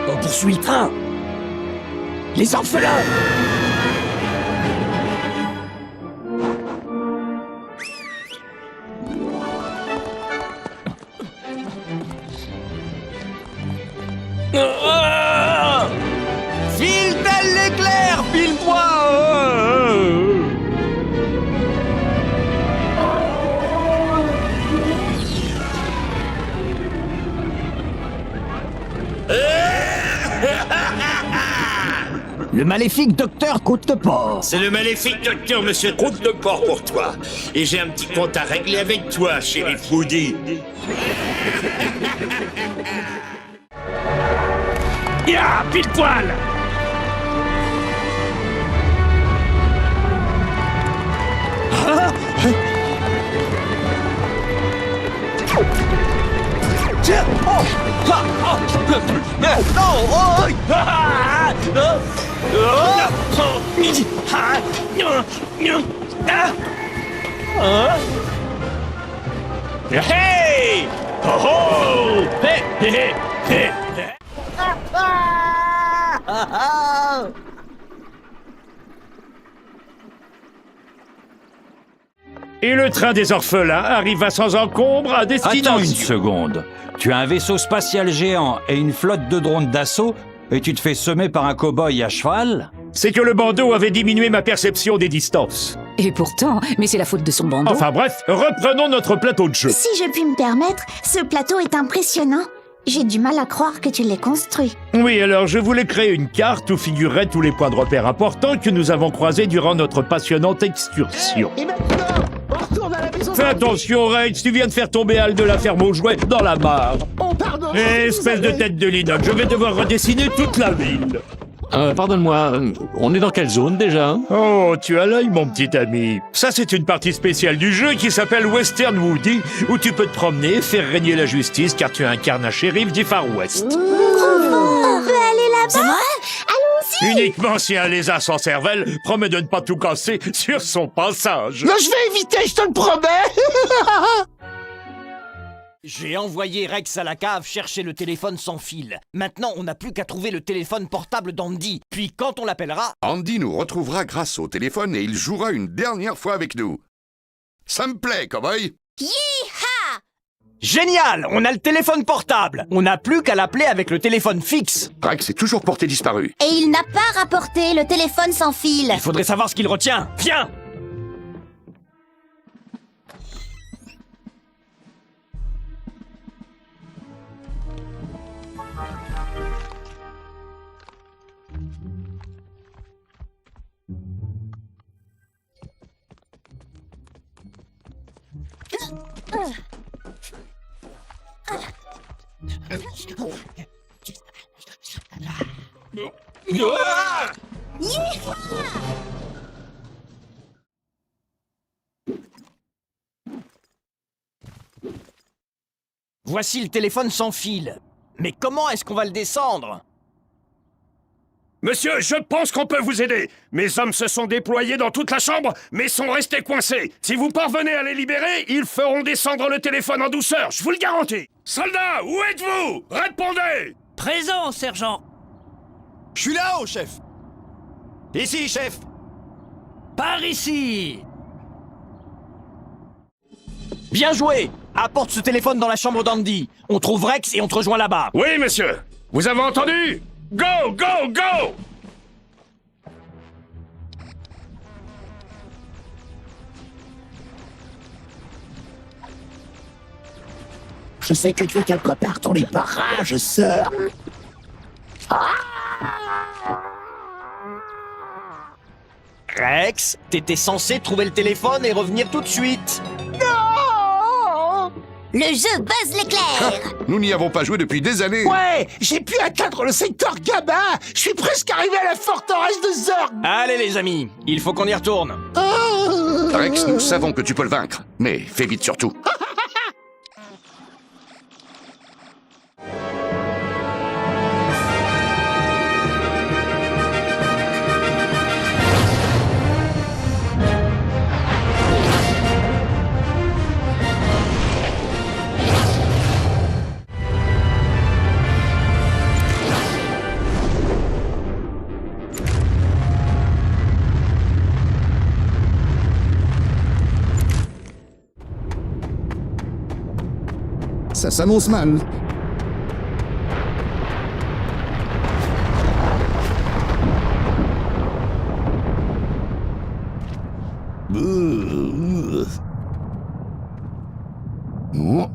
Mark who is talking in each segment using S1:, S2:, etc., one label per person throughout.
S1: On poursuit le train. Les orphelins.
S2: File tel l'éclair, pile-moi.
S1: Le maléfique docteur Côte-de-Port.
S3: C'est le maléfique docteur Monsieur Côte-de-Port pour toi. Et j'ai un petit compte à régler avec toi, chéri Woody.
S4: Ya, pile poil.
S2: Tiens. Oh. Ah. Oh. Non. Oh. Ah.
S4: Hey! Oh oh! Hey, hey, hey, hey. Et le train des orphelins arriva sans encombre à destination.
S5: Attends une seconde. Tu as un vaisseau spatial géant et une flotte de drones d'assaut et tu te fais semer par un cow-boy à cheval?
S4: C'est que le bandeau avait diminué ma perception des distances.
S6: Et pourtant, mais c'est la faute de son bandeau.
S4: Enfin bref, reprenons notre plateau de jeu.
S7: Si je puis me permettre, ce plateau est impressionnant. J'ai du mal à croire que tu l'aies construit.
S4: Oui, alors je voulais créer une carte où figureraient tous les points de repère importants que nous avons croisés durant notre passionnante excursion.
S1: Et maintenant, on retourne à la maison.
S4: Fais attention, Rex, tu viens de faire tomber Al de la ferme aux jouets dans la mare.
S1: Oh, pardon.
S4: Espèce de tête de linotte, je vais devoir redessiner toute la ville.
S8: Pardonne-moi, on est dans quelle zone déjà?
S4: Oh, tu as l'œil, mon petit ami. Ça, c'est une partie spéciale du jeu qui s'appelle Western Woody, où tu peux te promener et faire régner la justice car tu incarnes un shérif du Far West.
S7: On peut aller là-bas? Allons-y.
S4: Uniquement si un lézard sans cervelle promet de ne pas tout casser sur son passage.
S1: Non, je vais éviter, je te le promets.
S2: J'ai envoyé Rex à la cave chercher le téléphone sans fil. Maintenant, on n'a plus qu'à trouver le téléphone portable d'Andy. Puis, quand on l'appellera...
S9: Andy nous retrouvera grâce au téléphone et il jouera une dernière fois avec nous. Ça me plaît, cowboy.
S7: Hi-ha!
S2: Génial! On a le téléphone portable. On n'a plus qu'à l'appeler avec le téléphone fixe.
S9: Rex est toujours porté disparu.
S7: Et il n'a pas rapporté le téléphone sans fil.
S2: Il faudrait savoir ce qu'il retient. Viens! Voici le téléphone sans fil. Mais comment est-ce qu'on va le descendre?
S4: Monsieur, je pense qu'on peut vous aider. Mes hommes se sont déployés dans toute la chambre, mais sont restés coincés. Si vous parvenez à les libérer, ils feront descendre le téléphone en douceur, je vous le garantis. Soldats, où êtes-vous? Répondez!
S2: Présent, sergent.
S10: Je suis là-haut, chef. Ici, chef.
S2: Par ici. Bien joué. Apporte ce téléphone dans la chambre d'Andy. On trouve Rex et on te rejoint là-bas.
S4: Oui, monsieur. Vous avez entendu? Go, go, go!
S1: Je sais que tu es quelque part dans les parages, sœur.
S2: Rex, t'étais censé trouver le téléphone et revenir tout de suite.
S1: Non!
S7: Le jeu Buzz l'éclair.
S9: Nous n'y avons pas joué depuis des années.
S1: Ouais, j'ai pu atteindre le secteur Gabba. Je suis presque arrivé à la forteresse de Zorg.
S2: Allez les amis, il faut qu'on y retourne.
S9: Rex, nous savons que tu peux le vaincre. Mais fais vite surtout.
S1: Ça s'annonce mal.
S11: Buzz, vous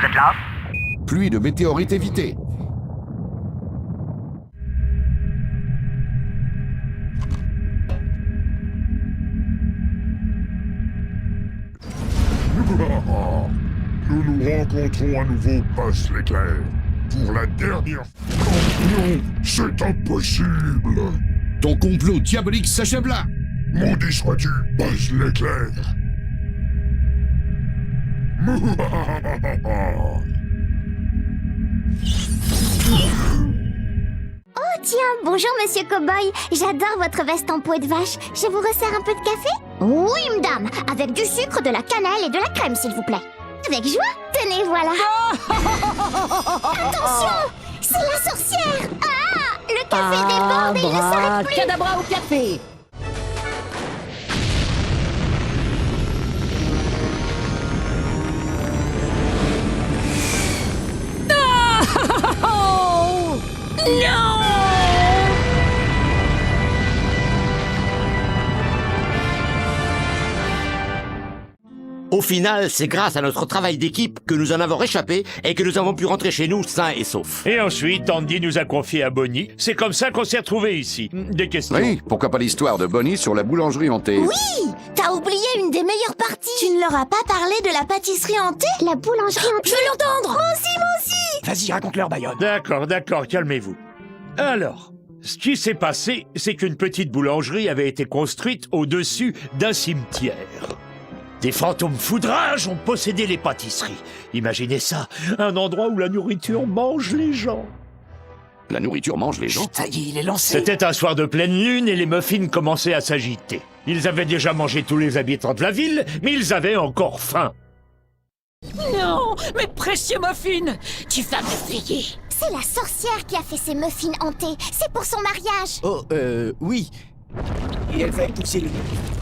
S11: êtes là?
S1: Pluie de météorites évitée.
S4: Nous nous rencontrons à nouveau, Buzz l'éclair. Pour la dernière fois. Non, c'est impossible.
S1: Ton complot diabolique s'achève là.
S4: Maudit sois-tu, Buzz l'éclair.
S7: Oh tiens, bonjour Monsieur Cowboy. J'adore votre veste en peau de vache. Je vous resserre un peu de café? Oui, madame. Avec du sucre, de la cannelle et de la crème, s'il vous plaît. Avec joie. Tenez, voilà. Attention, c'est la sorcière. Ah, le café déborde et il ne s'arrête plus.
S6: Cadabra au café. Oh non!
S11: Au final, c'est grâce à notre travail d'équipe que nous en avons réchappé et que nous avons pu rentrer chez nous sains et saufs.
S8: Et ensuite, Andy nous a confié à Bonnie. C'est comme ça qu'on s'est retrouvés ici. Des questions?
S9: Oui, pourquoi pas l'histoire de Bonnie sur la boulangerie hantée?
S7: Oui, t'as oublié une des meilleures parties. Tu ne leur as pas parlé de la pâtisserie hantée? La boulangerie hantée. Je veux l'entendre. Moi aussi.
S2: Vas-y, raconte-leur, Bayonne.
S8: D'accord, calmez-vous. Alors, ce qui s'est passé, c'est qu'une petite boulangerie avait été construite au-dessus d'un cimetière. Des fantômes foudrages ont possédé les pâtisseries. Imaginez ça, un endroit où la nourriture mange les gens.
S9: La nourriture mange les gens?
S2: Ça y est, il est lancé.
S8: C'était un soir de pleine lune et les muffins commençaient à s'agiter. Ils avaient déjà mangé tous les habitants de la ville, mais ils avaient encore faim.
S6: Non, mes précieux muffins! Tu vas me payer!
S7: C'est la sorcière qui a fait ces muffins hantés. C'est pour son mariage.
S10: Oh, oui.
S12: Et elle va épouser le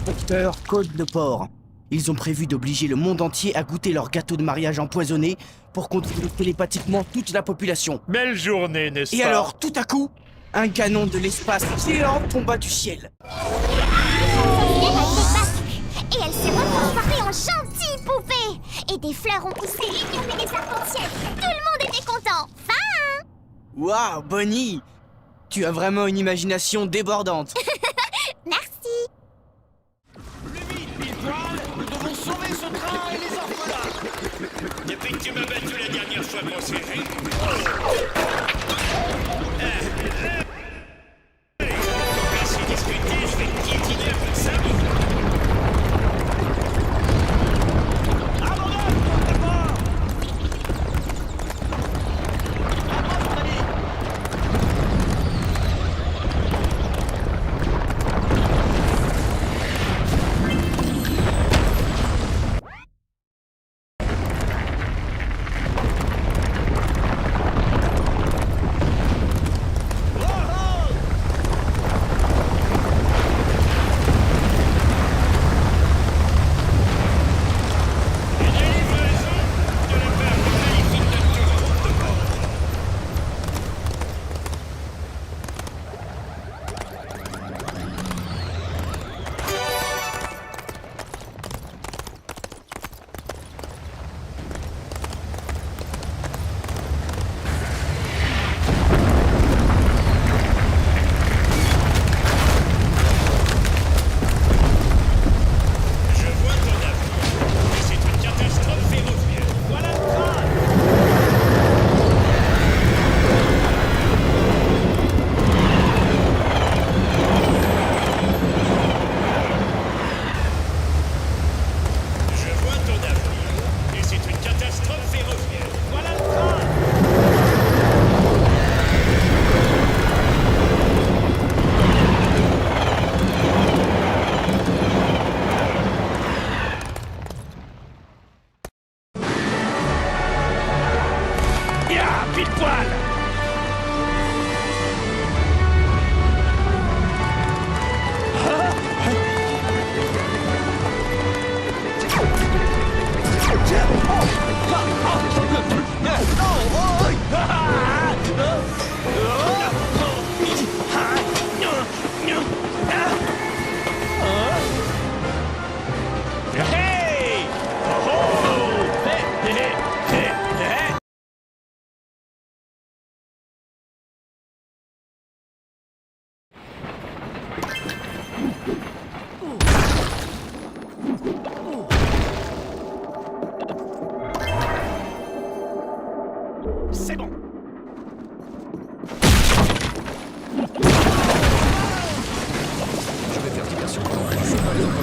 S12: docteur Côte de Porc. Ils ont prévu d'obliger le monde entier à goûter leur gâteau de mariage empoisonné pour contrôler télépathiquement toute la population.
S8: Belle journée, n'est-ce pas?
S12: Et alors, tout à coup, un canon de l'espace géant tomba du ciel.
S7: Et elle s'est retransformée en gentille poupée. Et des fleurs ont poussé, il y avait des arcs-en-ciel. Tout le monde était content. Fin.
S12: Waouh, Bonnie! Tu as vraiment une imagination débordante.
S7: Merci.
S2: Nous devons sauver ce train et les orphelins.
S3: Depuis que tu m'as battu la dernière fois qu'on s'est vu. Merci de discuter, je vais te piétiner un peu de sable.
S4: pile poil. C'est bon.
S10: Je vais faire diversion pendant que tu fais pas les autres.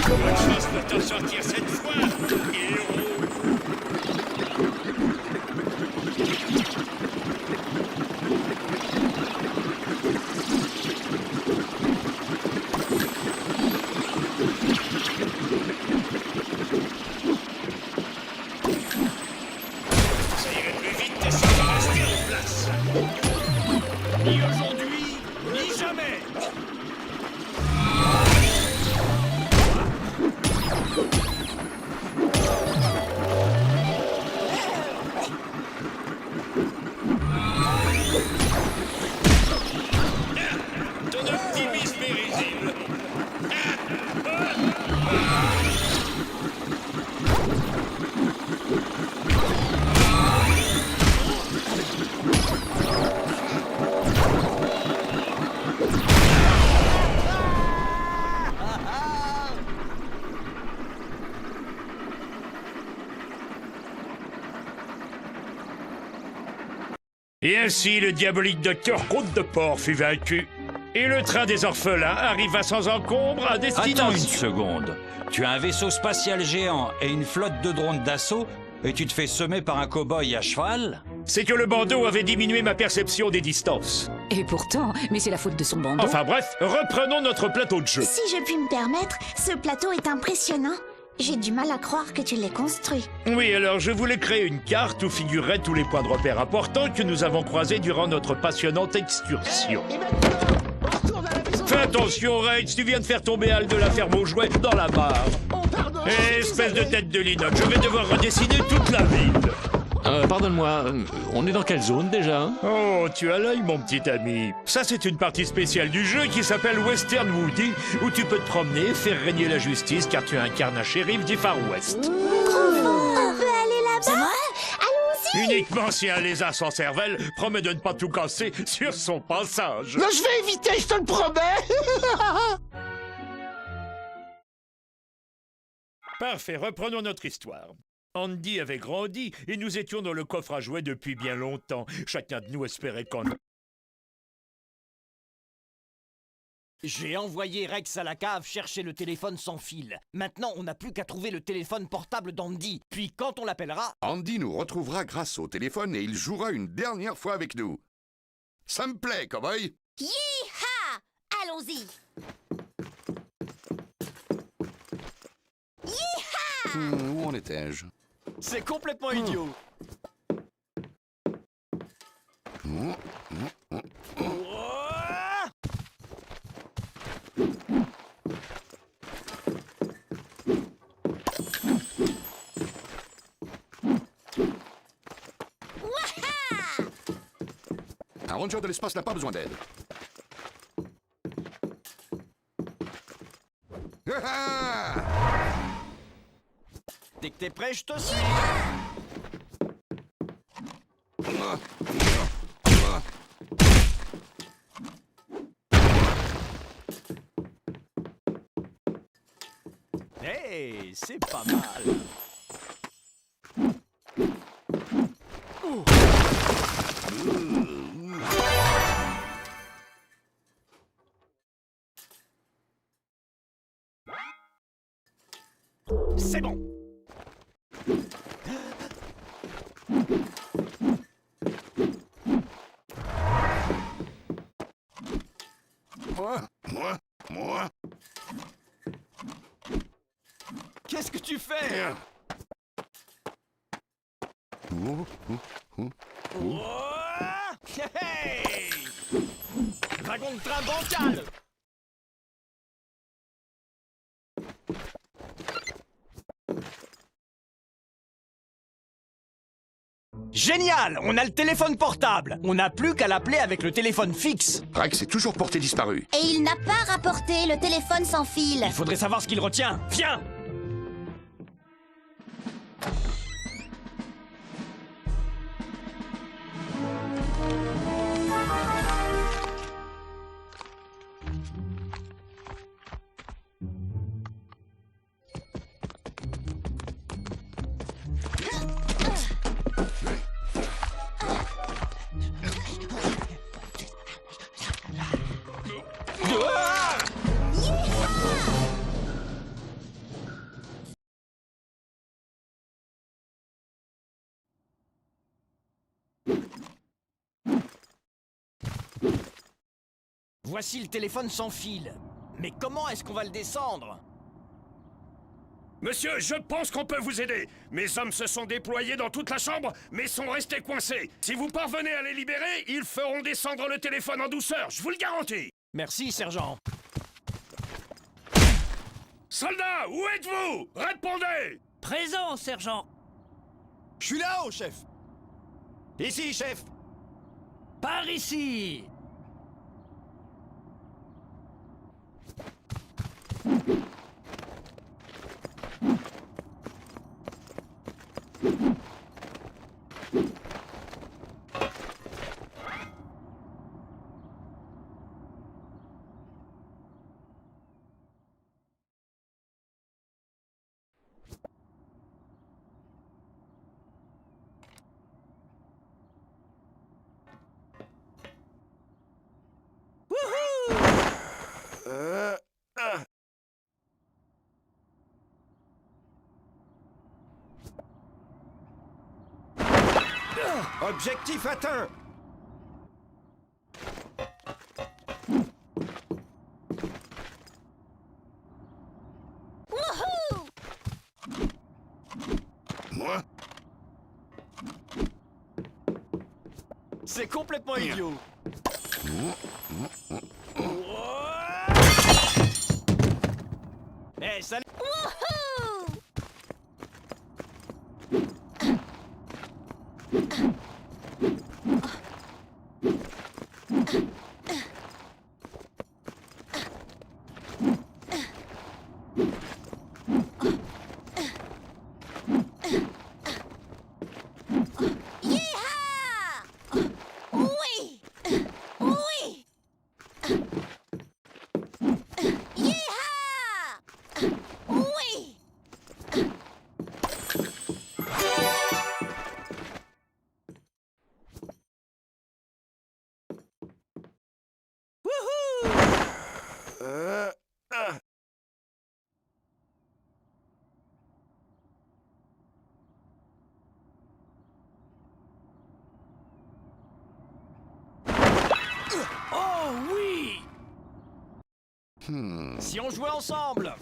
S3: Bonne chance pour t'en sortir cette fois, héros.
S8: Et ainsi, le diabolique docteur Croûte de Porc fut vaincu. Et le train des orphelins arriva sans encombre à destination.
S5: Attends une seconde. Tu as un vaisseau spatial géant et une flotte de drones d'assaut, et tu te fais semer par un cow-boy à cheval?
S8: C'est que le bandeau avait diminué ma perception des distances.
S6: Et pourtant, mais c'est la faute de son bandeau.
S8: Enfin bref, reprenons notre plateau de jeu.
S7: Si je puis me permettre, ce plateau est impressionnant. J'ai du mal à croire que tu l'aies construit.
S8: Oui, alors je voulais créer une carte où figureraient tous les points de repère importants que nous avons croisés durant notre passionnante excursion. Fais attention, Rex, tu viens de faire tomber Al de la ferme aux jouets dans la mare. Espèce de tête de linotte, je vais devoir redessiner toute la ville.
S13: Pardonne-moi, on est dans quelle zone déjà?
S8: Oh, tu as l'œil, mon petit ami. Ça, c'est une partie spéciale du jeu qui s'appelle Western Woody, où tu peux te promener et faire régner la justice car tu incarnes un shérif du Far West.
S7: On peut aller là-bas? C'est vrai? Allons-y!
S8: Uniquement si un lézard sans cervelle promet de ne pas tout casser sur son passage.
S1: Non, je vais éviter, je te le promets.
S8: Parfait, reprenons notre histoire. Andy avait grandi et nous étions dans le coffre à jouets depuis bien longtemps. Chacun de nous espérait qu'on...
S2: J'ai envoyé Rex à la cave chercher le téléphone sans fil. Maintenant, on n'a plus qu'à trouver le téléphone portable d'Andy. Puis quand on l'appellera...
S9: Andy nous retrouvera grâce au téléphone et il jouera une dernière fois avec nous. Ça me plaît, cowboy.
S7: Yi-ha! Allons-y! Yi-ha!
S9: Où en étais-je?
S2: C'est complètement idiot.
S9: Un ranger de l'espace n'a pas besoin d'aide.
S2: Dès que t'es prêt, je te suis. Hey, c'est pas mal. C'est bon.
S9: Moi.
S2: Qu'est-ce que tu fais? Hey! Wagon de train bancal! Génial! On a le téléphone portable! On n'a plus qu'à l'appeler avec le téléphone fixe!
S9: Rex est toujours porté disparu.
S7: Et il n'a pas rapporté le téléphone sans fil.
S2: Il faudrait savoir ce qu'il retient! Viens! Voici le téléphone sans fil. Mais comment est-ce qu'on va le descendre?
S4: Monsieur, je pense qu'on peut vous aider. Mes hommes se sont déployés dans toute la chambre, mais sont restés coincés. Si vous parvenez à les libérer, ils feront descendre le téléphone en douceur, je vous le garantis.
S2: Merci, sergent.
S4: Soldats, où êtes-vous? Répondez!
S6: Présent, sergent.
S10: Je suis là-haut, chef.
S2: Ici, chef.
S6: Par ici.
S10: Objectif atteint.
S7: Wouhou!
S9: Moi?
S2: C'est complètement idiot. Eh, salut.
S7: Wouhou! Yeeha! Oui! Oui! Yeeha! Oui!
S2: Oh oui! Si on jouait ensemble!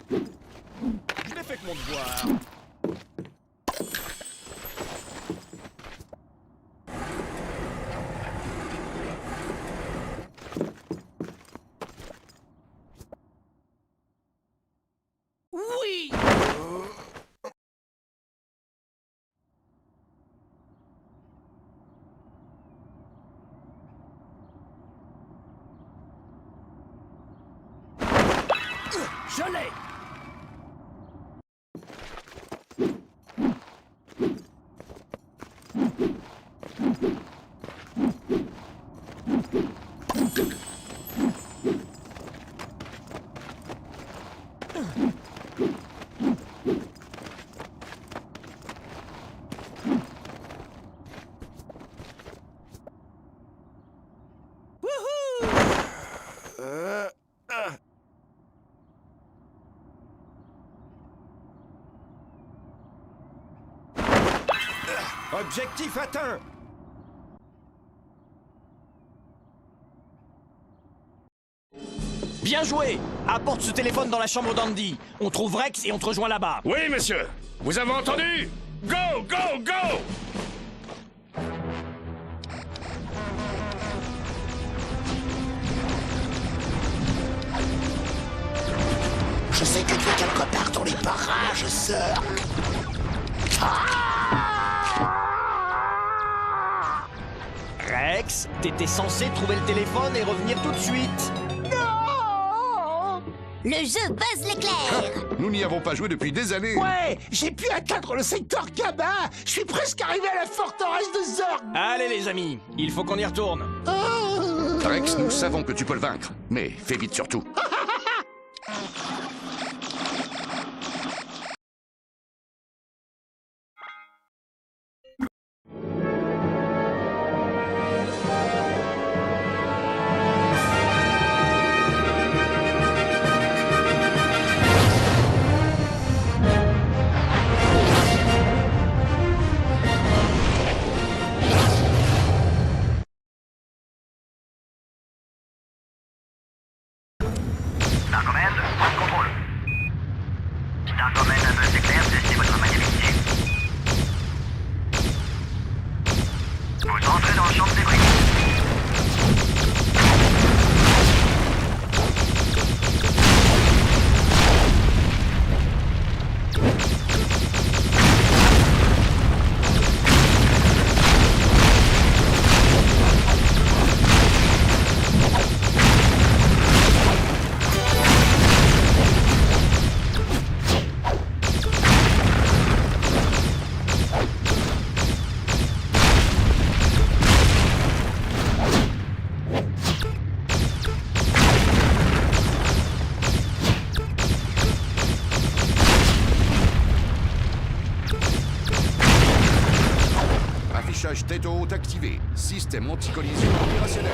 S2: Je l'ai fait que mon devoir. Oui! Je l'ai!
S10: Objectif atteint.
S2: Bien joué! Apporte ce téléphone dans la chambre d'Andy. On trouve Rex et on te rejoint là-bas.
S4: Oui, monsieur. Vous avez entendu? Go, go, go!
S1: Je sais que tu es quelque part dans les parages, sœur.
S2: Rex, t'étais censé trouver le téléphone et revenir tout de suite.
S7: Non! Le jeu Buzz l'éclair!
S9: Nous n'y avons pas joué depuis des années.
S1: Ouais, j'ai pu atteindre le secteur Gamma. Je suis presque arrivé à la forteresse de Zorg.
S2: Allez les amis, il faut qu'on y retourne.
S9: Rex, nous savons que tu peux le vaincre. Mais fais vite surtout.
S14: Darkomen, point de contrôle. Darkomen, un buzz éclair, testez votre maniabilité. Vous entrez dans le champ de débris.
S9: Affichage tête haute activé. Système anti-collision opérationnel.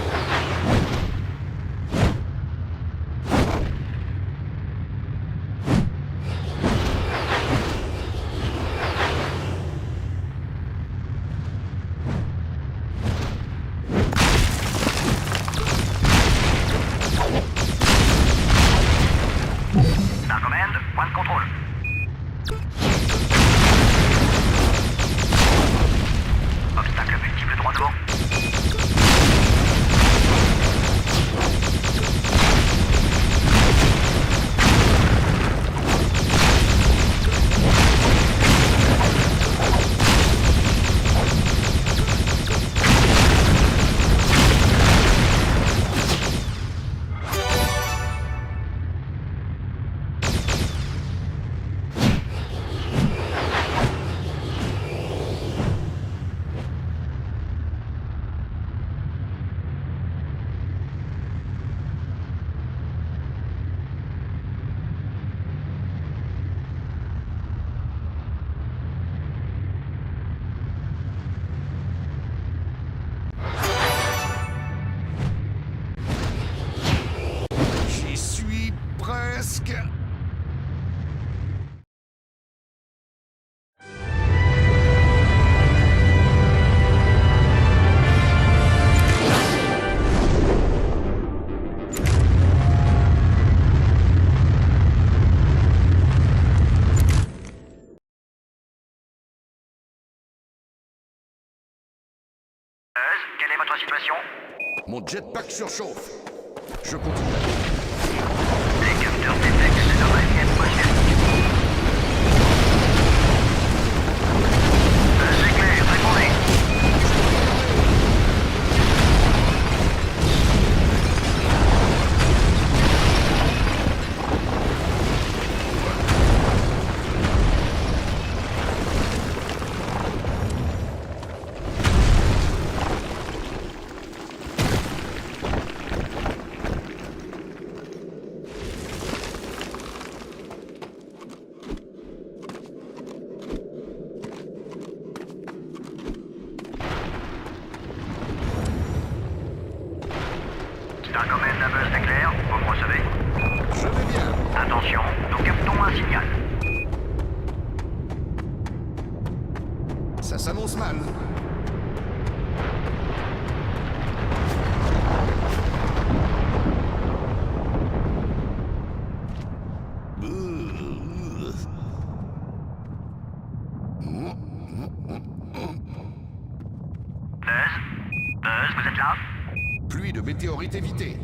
S9: presque.
S14: Quelle est votre situation?
S9: Mon jetpack surchauffe. Je continue.
S14: Les capteurs détectent des anomalies atmosphériques. C'est clair, répondez. Starcommand, la buzz, c'est clair? Vous me recevez?
S9: Je vais bien.
S14: Attention, nous captons un signal.
S9: Ça s'annonce mal.
S14: Buzz, vous êtes là?
S9: Pluie de météorites évitée.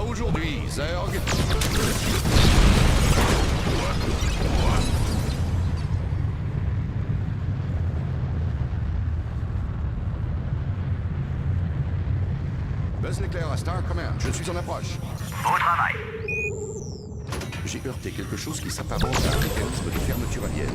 S9: Pas aujourd'hui, Zerg. Buzz l'éclair à Star Command, je suis en approche.
S14: Bon travail.
S9: J'ai heurté quelque chose qui s'apparente à un mécanisme de fermeture alien.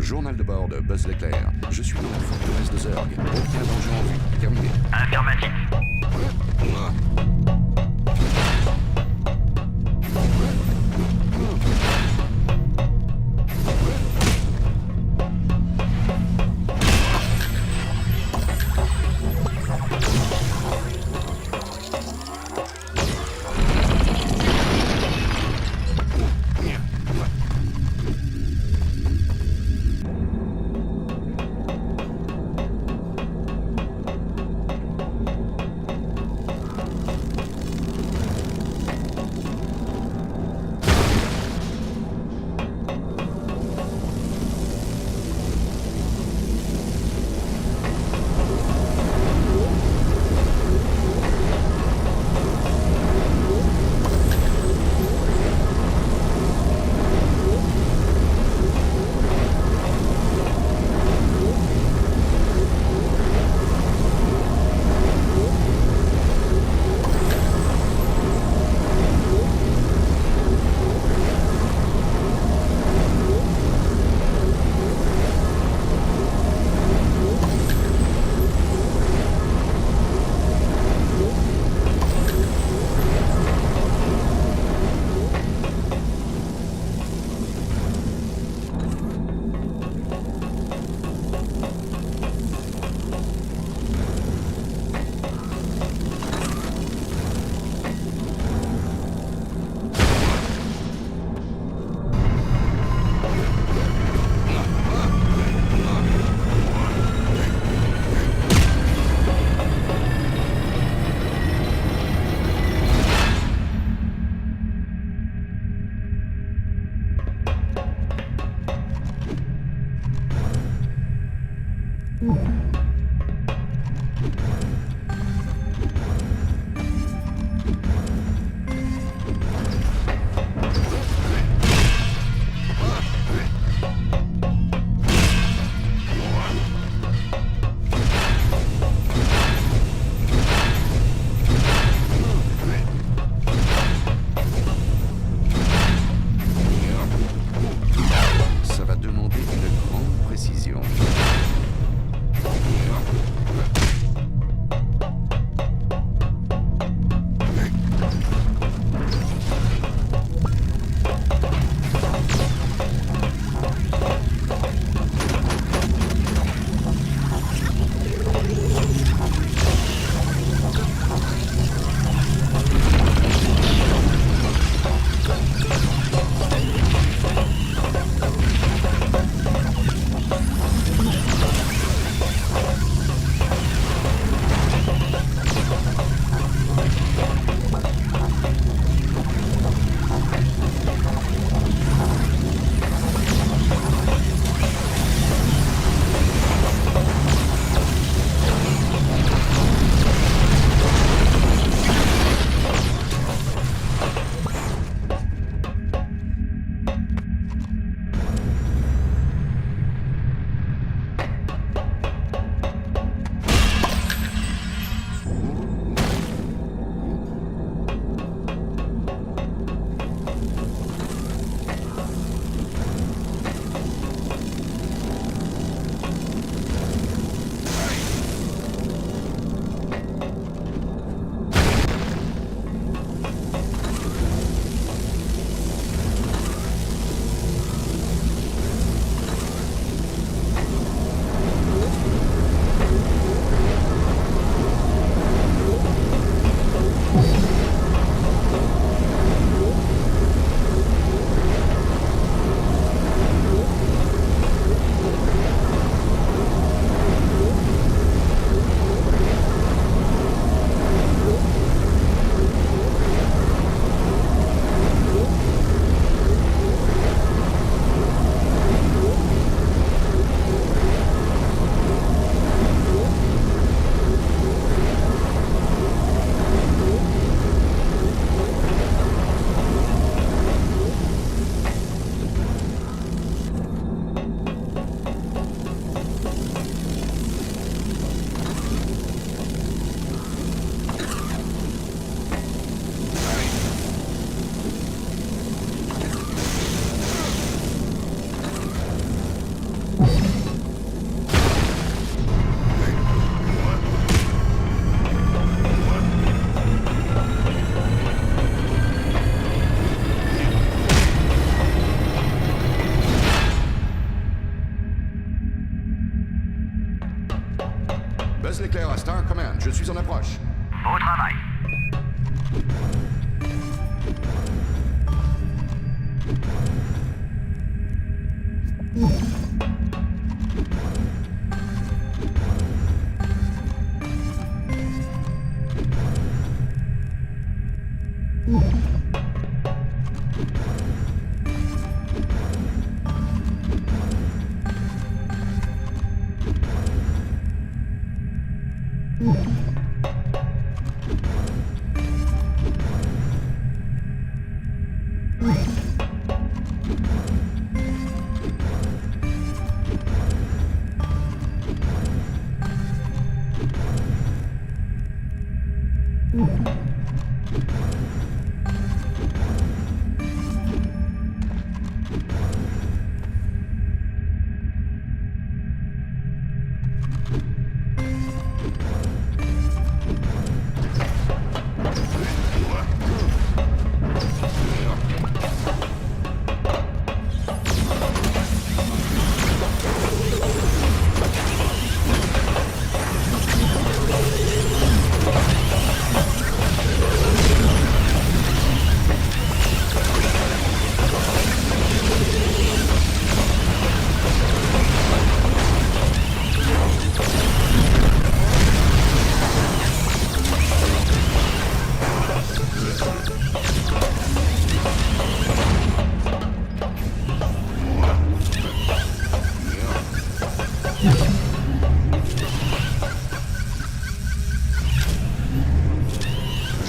S9: Journal de bord de Buzz l'éclair. Je suis dans la forteresse de Zerg. Aucun danger en vue. Terminé.
S14: Affirmatif.
S9: Buzz l'éclair à Star Command, je suis en approche.
S14: Beau travail.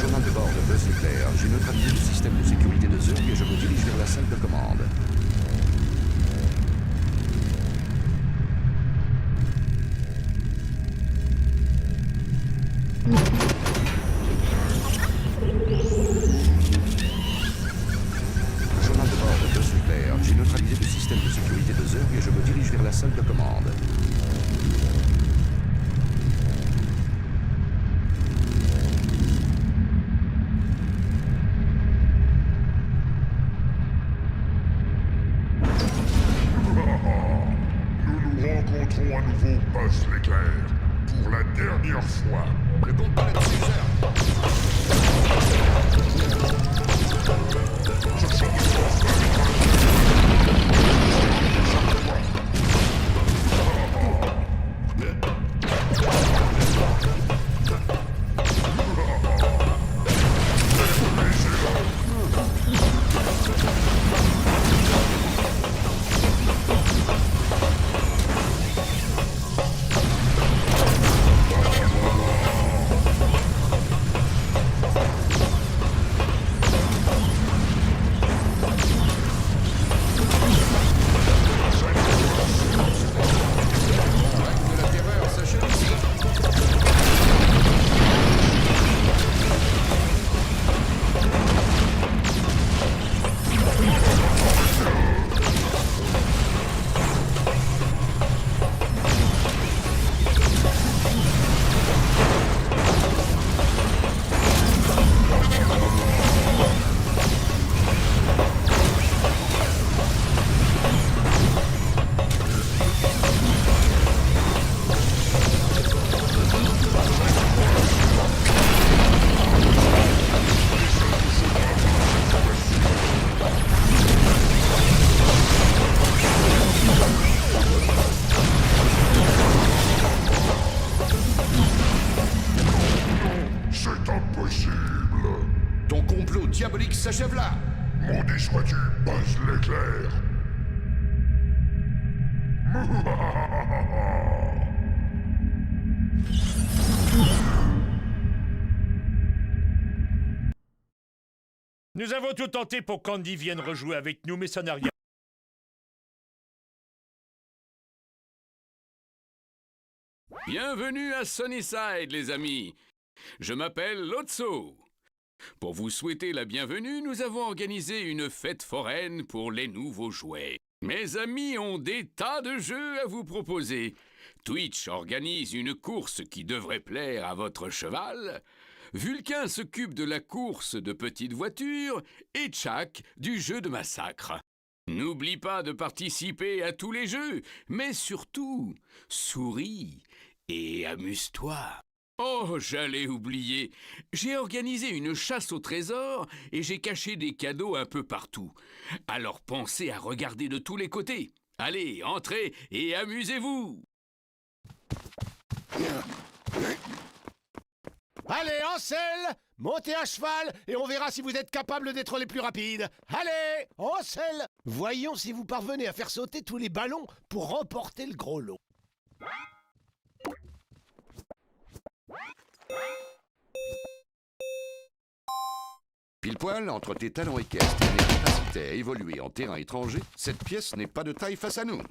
S9: Journal de bord de Buzz l'éclair. J'ai neutralisé le système de sécurité de Zurg et je me dirige vers la salle de commande. Journal de bord de Buzz l'éclair. J'ai neutralisé le système de sécurité de Zurg et je me dirige vers la salle de commande.
S15: Nous rencontrons à nouveau Buzz l'éclair. Pour la dernière fois.
S9: Le compte palette Ton complot diabolique s'achève là.
S15: Maudit sois-tu, Buzz l'éclair.
S8: Nous avons tout tenté pour qu'Andy vienne rejouer avec nous, mais ça n'a rien.
S16: Bienvenue à Sunnyside, les amis. Je m'appelle Lotso. Pour vous souhaiter la bienvenue, nous avons organisé une fête foraine pour les nouveaux jouets. Mes amis ont des tas de jeux à vous proposer. Twitch organise une course qui devrait plaire à votre cheval. Vulcain s'occupe de la course de petites voitures et Chuck du jeu de massacre. N'oublie pas de participer à tous les jeux, mais surtout, souris et amuse-toi. Oh, j'allais oublier. J'ai organisé une chasse au trésor et j'ai caché des cadeaux un peu partout. Alors pensez à regarder de tous les côtés. Allez, entrez et amusez-vous.
S10: Allez, en selle, montez à cheval et on verra si vous êtes capable d'être les plus rapides. Allez, en selle. Voyons si vous parvenez à faire sauter tous les ballons pour remporter le gros lot.
S9: Pile poil entre tes talents équestres et mes capacités à évoluer en terrain étranger, cette pièce n'est pas de taille face à nous.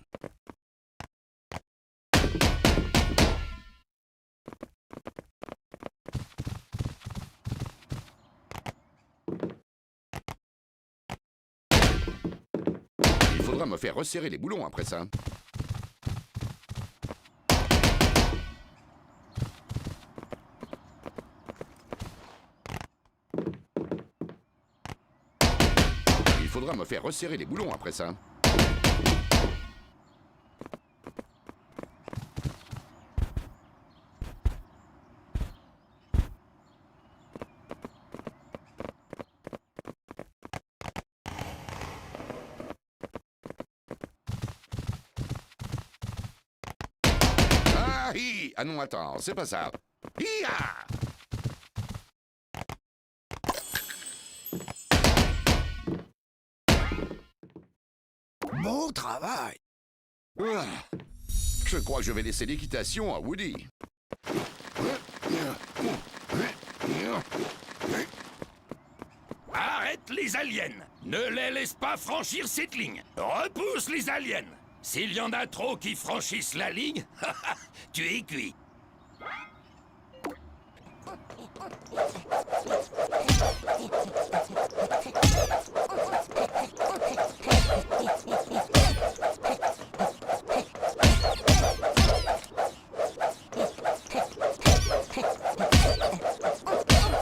S9: Il faudra me faire resserrer les boulons après ça. Il faudra me faire resserrer les boulons après ça. Ah, hi! Ah non, attends, c'est pas ça. Hi-ya!
S10: Bon travail.
S9: Ah, je crois que je vais laisser l'équitation à Woody.
S4: Arrête les aliens! Ne les laisse pas franchir cette ligne! Repousse les aliens! S'il y en a trop qui franchissent la ligne, tu es cuit!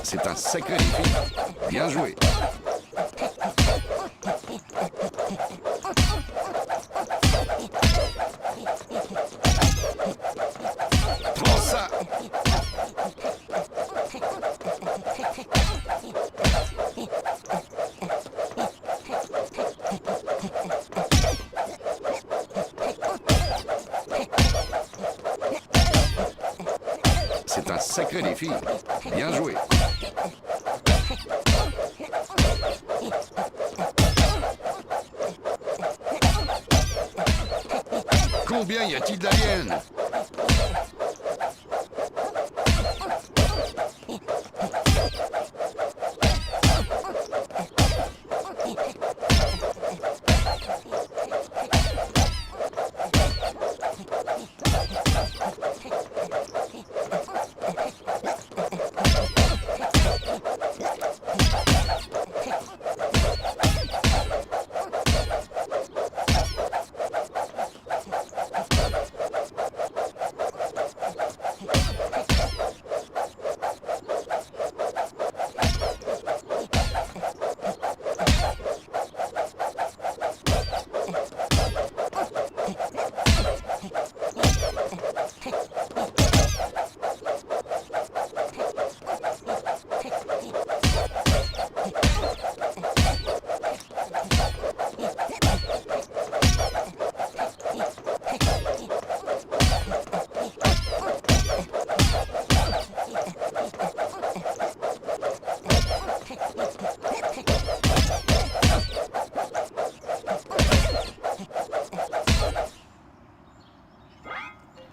S9: C'est un sacré défi. Bien joué. Prends ça. C'est un sacré défi. Bien joué. Combien y a-t-il d'aliens?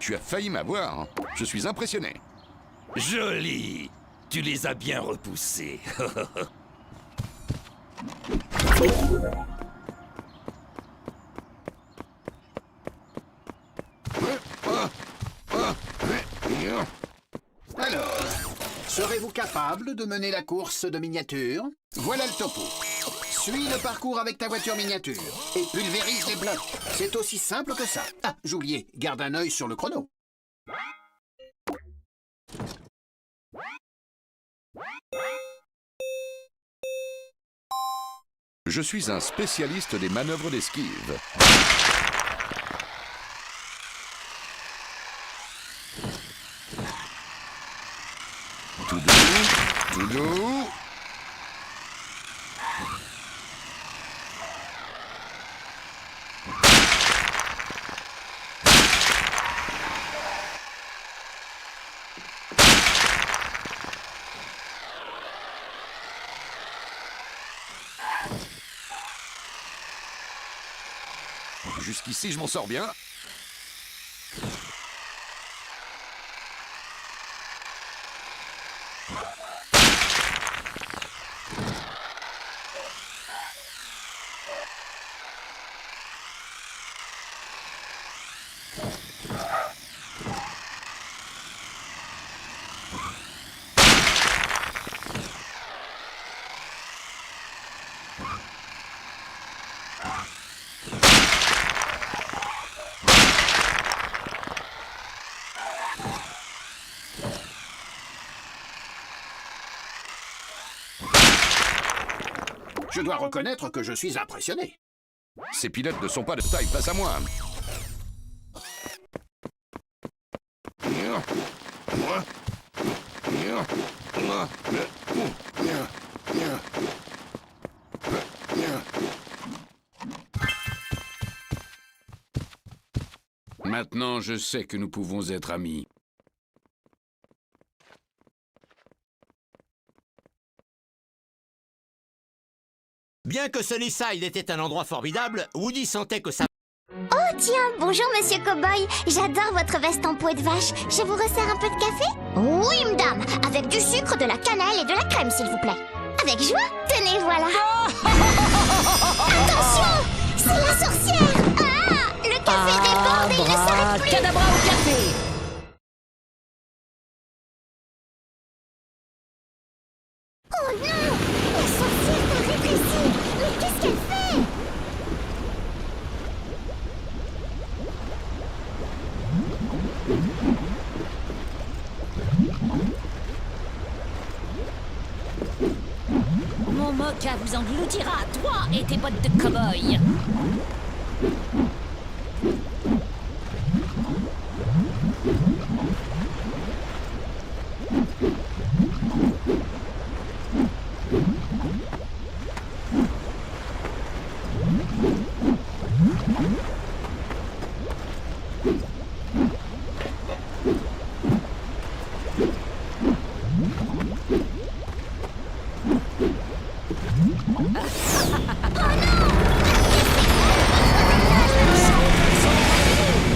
S9: Tu as failli m'avoir, hein. Je suis impressionné.
S4: Joli! Tu les as bien repoussés.
S17: Alors, serez-vous capable de mener la course de miniature? Voilà le topo. Suis le parcours avec ta voiture miniature et pulvérise les blocs. C'est aussi simple que ça. Ah, j'oubliais, garde un œil sur le chrono.
S9: Je suis un spécialiste des manœuvres d'esquive. Tout doux. Jusqu'ici, je m'en sors bien.
S17: Je dois reconnaître que je suis impressionné.
S9: Ces pilotes ne sont pas de taille face à moi.
S16: Maintenant, je sais que nous pouvons être amis.
S11: Bien que Sunnyside était un endroit formidable, Woody sentait que ça...
S7: Oh tiens, bonjour monsieur Cowboy. J'adore votre veste en peau de vache. Je vous resserre un peu de café? Oui, madame. Avec du sucre, de la cannelle et de la crème, s'il vous plaît. Avec joie. Tenez, voilà. Attention! C'est la sorcière! Ah! Le café déborde et il ne s'arrête plus!
S6: Cadabra au café!
S7: Oh non! La sorcière t'a rétréci! Mais qu'est-ce qu'elle fait?
S6: Mon mocha vous engloutira, toi et tes bottes de cow-boy.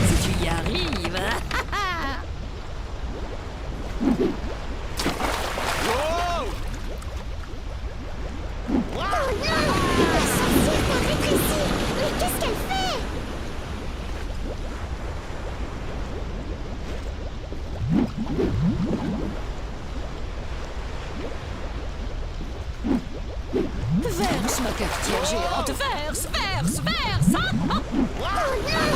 S6: Si tu y arrives.
S7: Oh non! La sorcière t'a rétréci! Mais qu'est-ce qu'elle fait?
S6: Verse, ma cafetière géante, verse, verse, verse, hein?
S7: Oh non!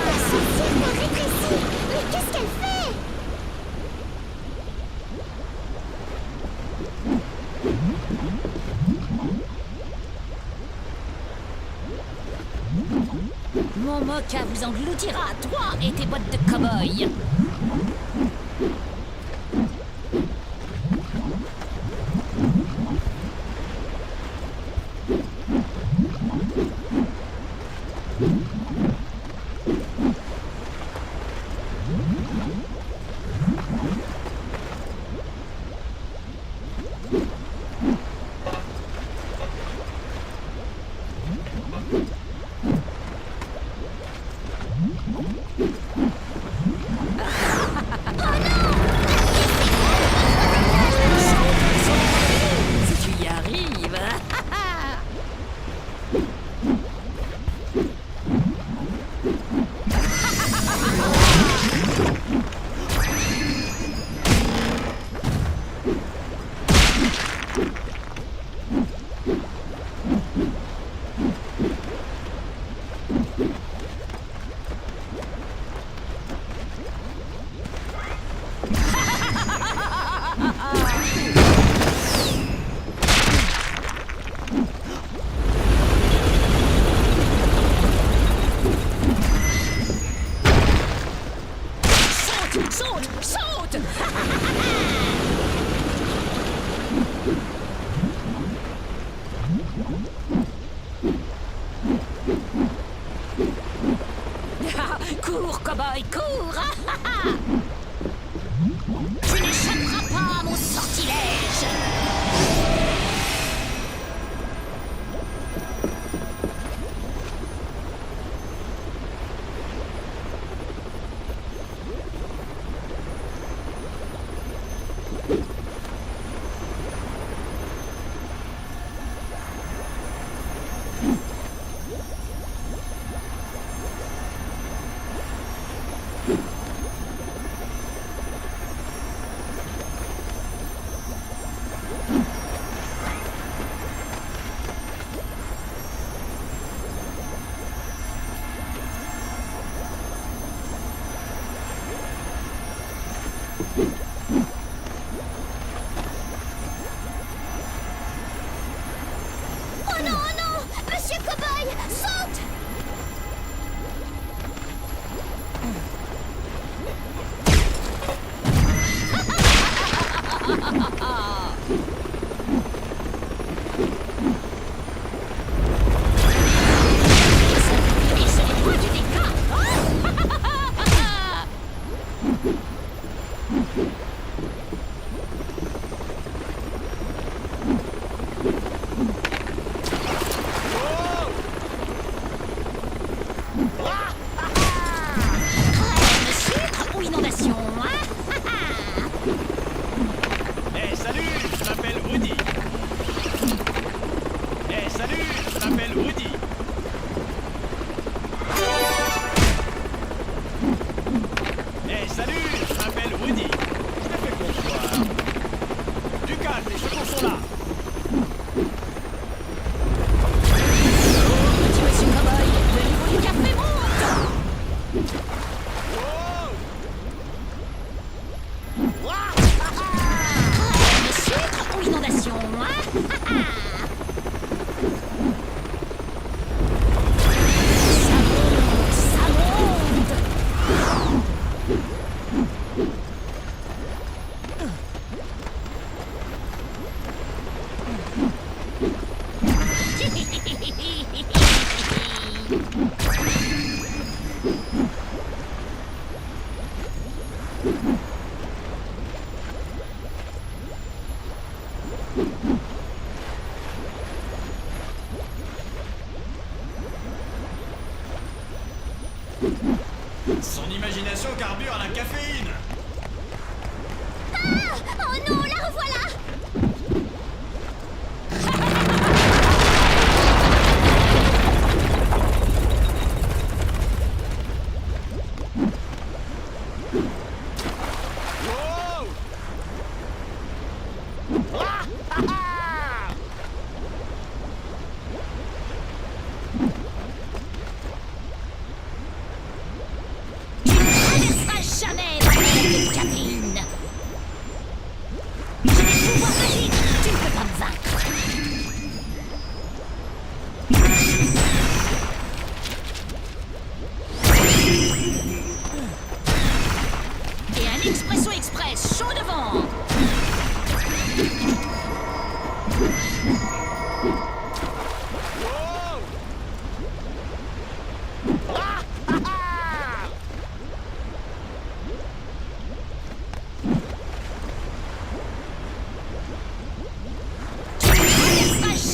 S7: La sorcière t'a rétréci! Mais qu'est-ce qu'elle fait?
S6: Mon mocha vous engloutira, toi et tes bottes de cow-boy. Ah, cours, cow-boy, cours. Tu n'échapperas pas à mon sortilège.
S7: Oh non, oh non! Monsieur Cowboy, saute!
S6: Sucre ou inondation, hein?
S2: Eh salut, je m'appelle Woody. Eh salut, je m'appelle Woody. Eh salut, je m'appelle Woody. Je te fais bonsoir. Du calme, les chevaux sont là.
S6: Petit monsieur Cowboy, le niveau du café monte. Sucre ou inondation, hein? Ça monte.
S2: Son imagination carbure à la caféine.
S7: Ah! Oh non, la revoilà!
S6: Jamais la mer de Catherine. J'ai des pouvoirs magiques, tu ne peux pas me vaincre. Et un expresso express chaud devant.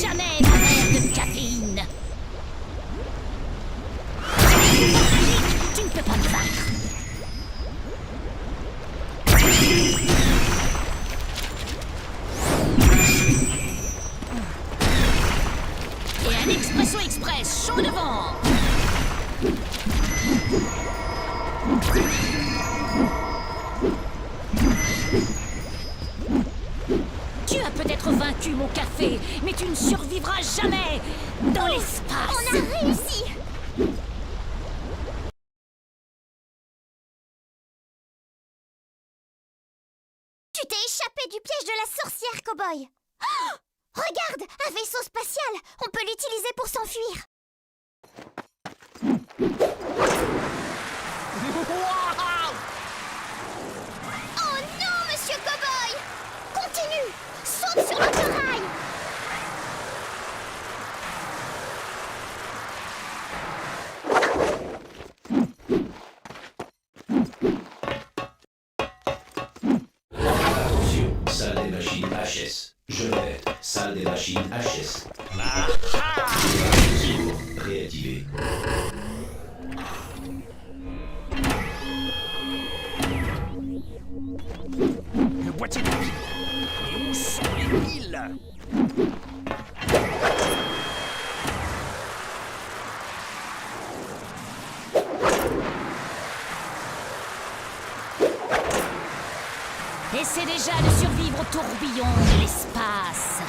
S6: Jamais la mer de Catherine. Tu ne peux pas me vaincre. Et un expresso express chaud devant. Tu as peut-être vaincu mon café, mais tu ne survivras jamais dans l'espace.
S7: On a réussi! Tu t'es échappé du piège de la sorcière, Cowboy. Oh, regarde, un vaisseau spatial. On peut l'utiliser pour s'enfuir. Oh non, Monsieur Cowboy! Continue! Saute sur le terrain!
S18: HS. Je répète, salle des machines HS. Réactivé.
S2: Le boîtier de piles. Et où sont les piles?
S6: Essaie déjà de survivre au tourbillon de l'espace.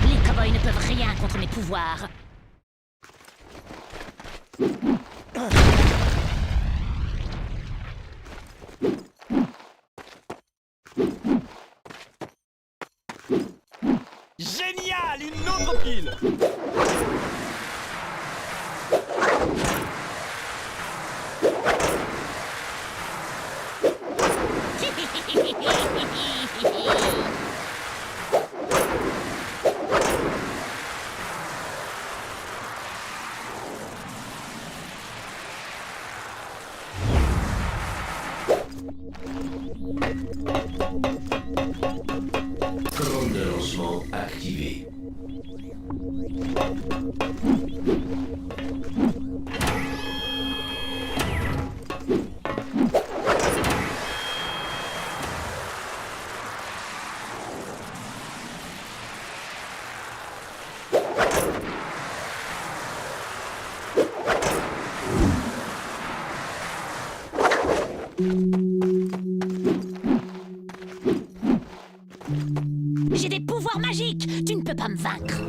S6: Les cow-boys ne peuvent rien contre mes pouvoirs.
S2: Génial! Une autre pile!
S18: Commande de lancement activée.
S6: J'ai des pouvoirs magiques. Tu ne peux pas me vaincre.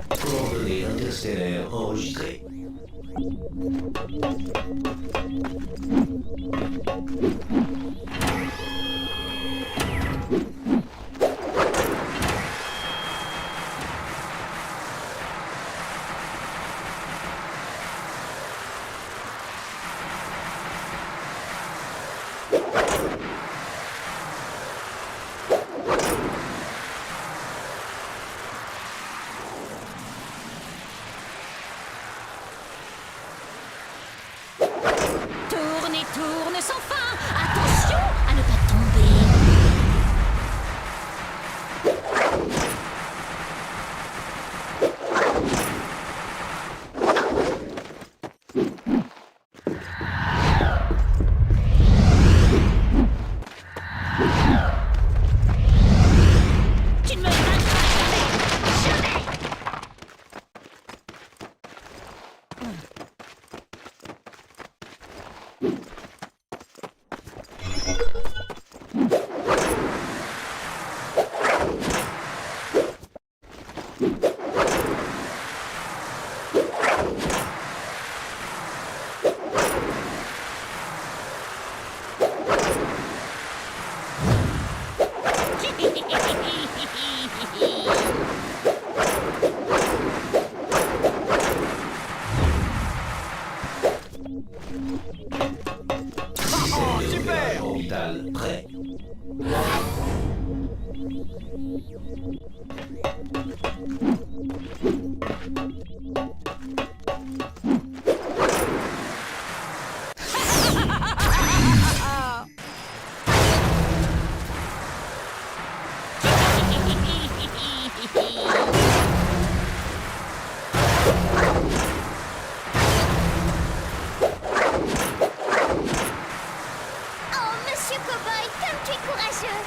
S18: Coordonnées interstellaires enregistrées.
S6: Tourne et tourne sans fin. Attention à ne pas tomber.
S18: métal prêt.
S7: Oh, monsieur Cowboy, comme tu es courageux!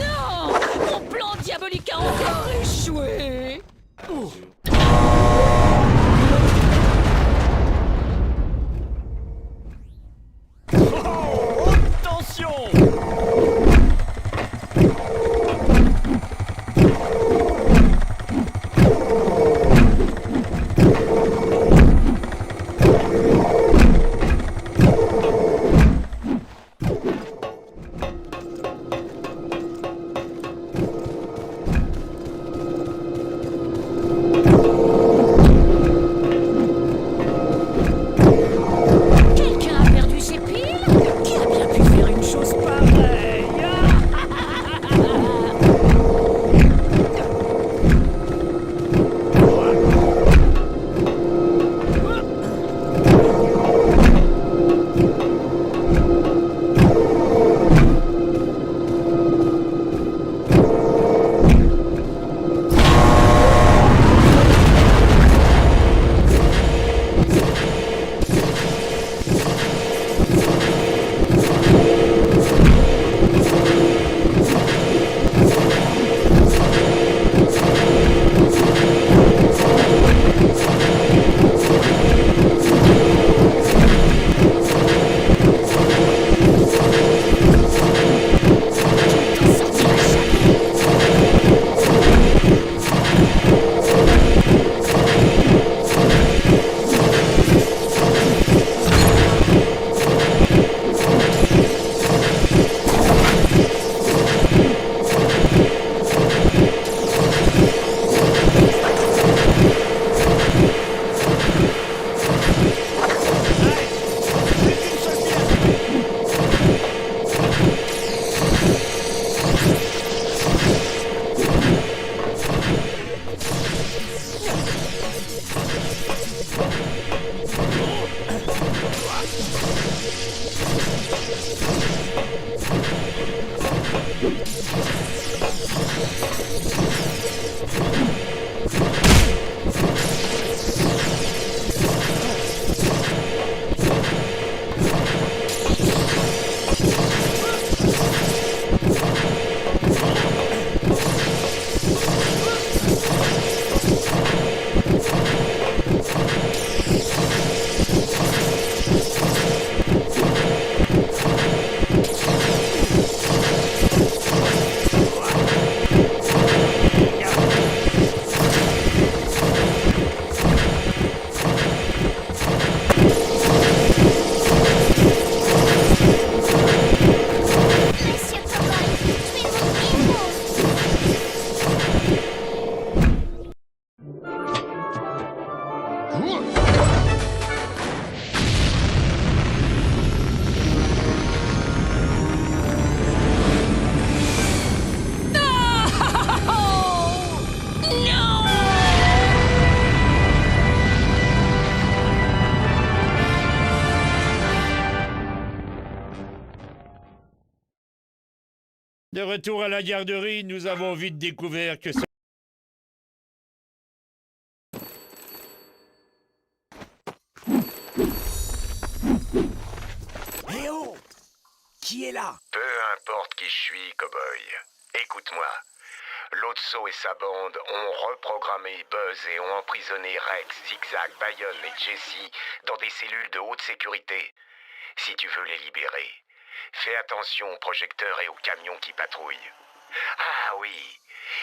S6: Non! Mon plan diabolique a encore échoué! Oh. Quelqu'un a perdu ses piles? Qui a bien pu faire une chose pareille?
S8: De retour à la garderie, nous avons vite découvert que...
S10: Eh oh! Qui est là?
S19: Peu importe qui je suis, cowboy. Écoute-moi. Lotso et sa bande ont reprogrammé Buzz et ont emprisonné Rex, Zigzag, Bayonne et Jessie dans des cellules de haute sécurité. Si tu veux les libérer, fais attention aux projecteurs et aux camions qui patrouillent. Ah oui,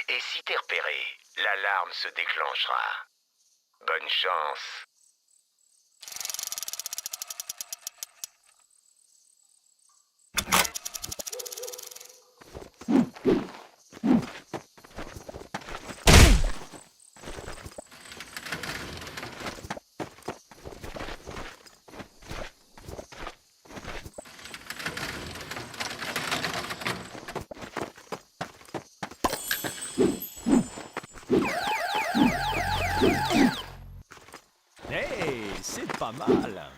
S19: et si t'es repéré, l'alarme se déclenchera. Bonne chance.
S2: Hey, c'est pas mal.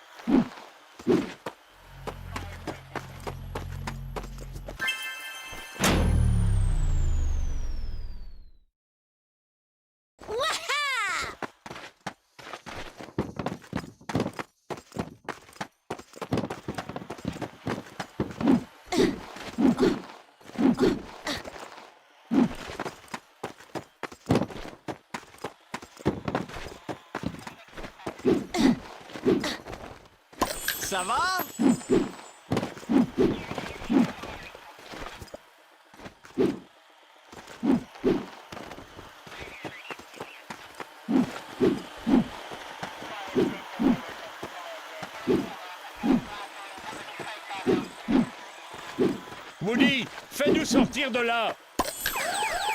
S2: Ça va?
S8: Moody, fais-nous sortir de là!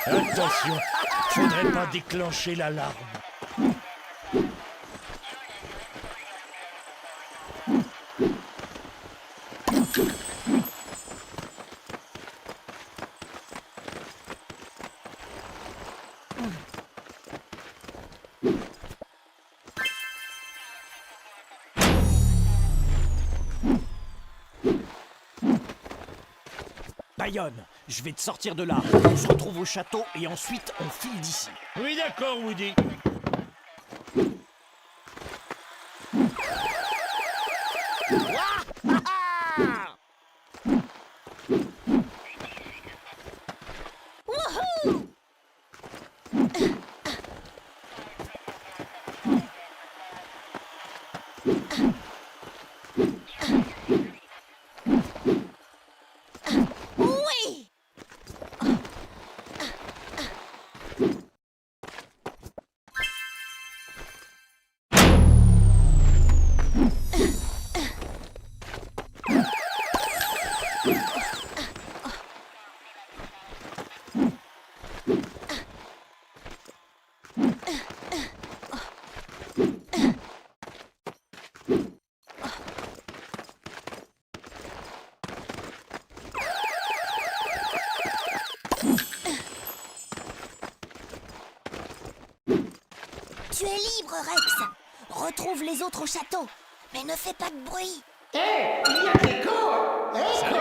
S8: Attention, faudrait pas déclencher l'alarme.
S2: Bayonne, je vais te sortir de là. On se retrouve au château et ensuite on file d'ici.
S8: Oui, d'accord, Woody.
S6: Wouhou! Oui! Tu es libre, Rex. Retrouve les autres au château. Mais ne fais pas de bruit.
S14: Hé, il y a Echo! Echo!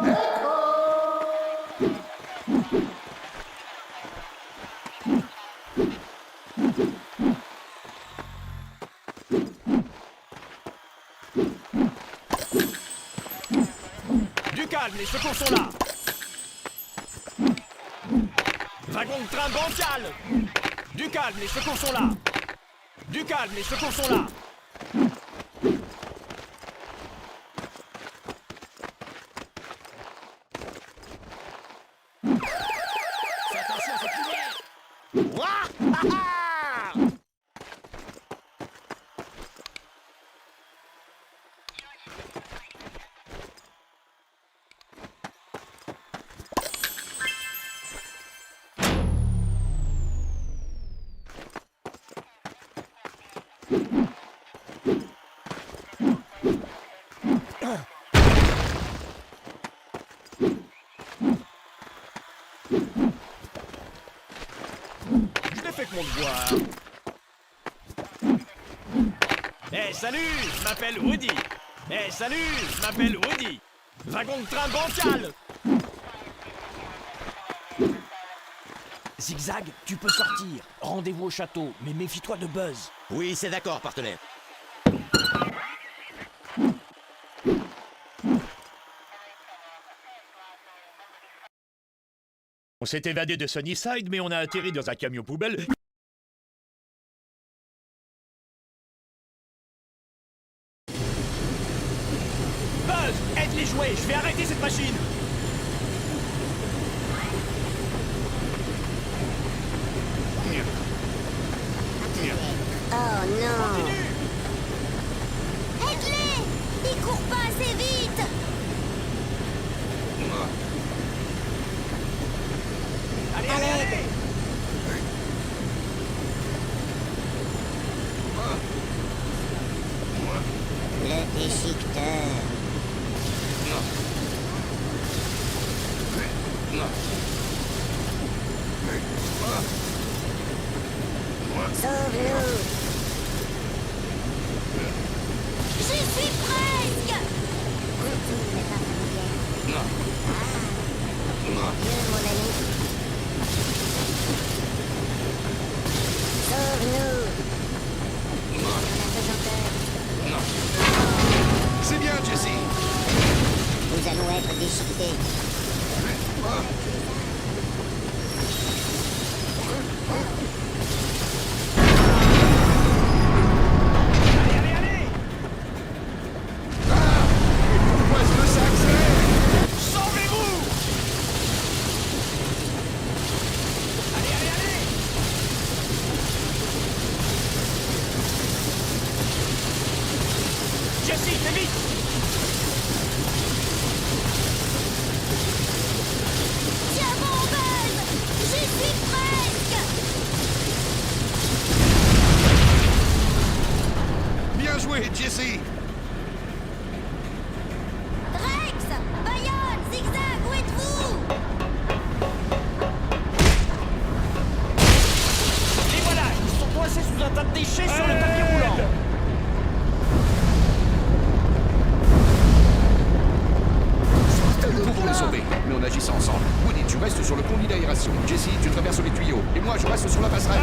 S14: Echo!
S2: Du calme, les secours sont là. Wagon de train bancal. Du calme, les secours sont là. Du calme, les secours sont là. Fais attention, c'est couvert. Ouah! Je l'ai fait avec mon devoir. Eh, salut, je m'appelle Woody. Eh, salut, je m'appelle Woody. Wagon de train bancal. Zigzag, tu peux sortir. Rendez-vous au château, mais méfie-toi de Buzz.
S11: Oui, c'est d'accord, partenaire.
S8: On s'est évadé de Sunnyside, mais on a atterri dans un camion poubelle.
S2: Buzz, aide les jouets, je vais arrêter cette machine.
S6: Oh non! Aide-les! Ils courent pas assez vite!
S2: Allez!
S6: Le déchiqueteur. Sauve-nous! J'y suis presque! Adieu, mon ami. Sauve-nous!
S9: C'est bien, Jesse.
S6: Nous allons être déchiquetés.
S9: Pourquoi est-ce que ça accélère?
S2: Sauvez-vous! Allez! Jesse, fais vite!
S6: Tiens bon, Buzz! J'y suis presque!
S9: Bien joué, Jesse.
S6: Rex! Bayonne! Zigzag, où êtes-vous?
S2: Les voilà, ils sont coincés sous un tas de déchets sur le tapis roulant.
S9: Nous pouvons les sauver, mais on agit ensemble. Woody, tu restes sur le conduit d'aération. Jesse, tu traverses les tuyaux. Et moi, je reste sur la passerelle.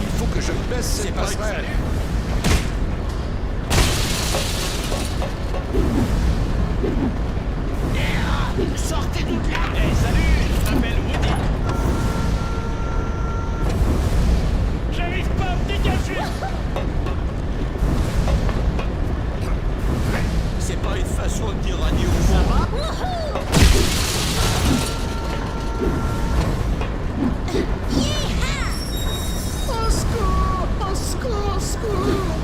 S9: Il faut que je baisse cette passerelle.
S2: Sortez toutes là! Hey, salut! Je m'appelle Woody. J'arrive pas à me dégager!
S11: C'est pas une façon de dire adieu.
S2: Ça va?
S1: Au secours! Au secours! Au secours!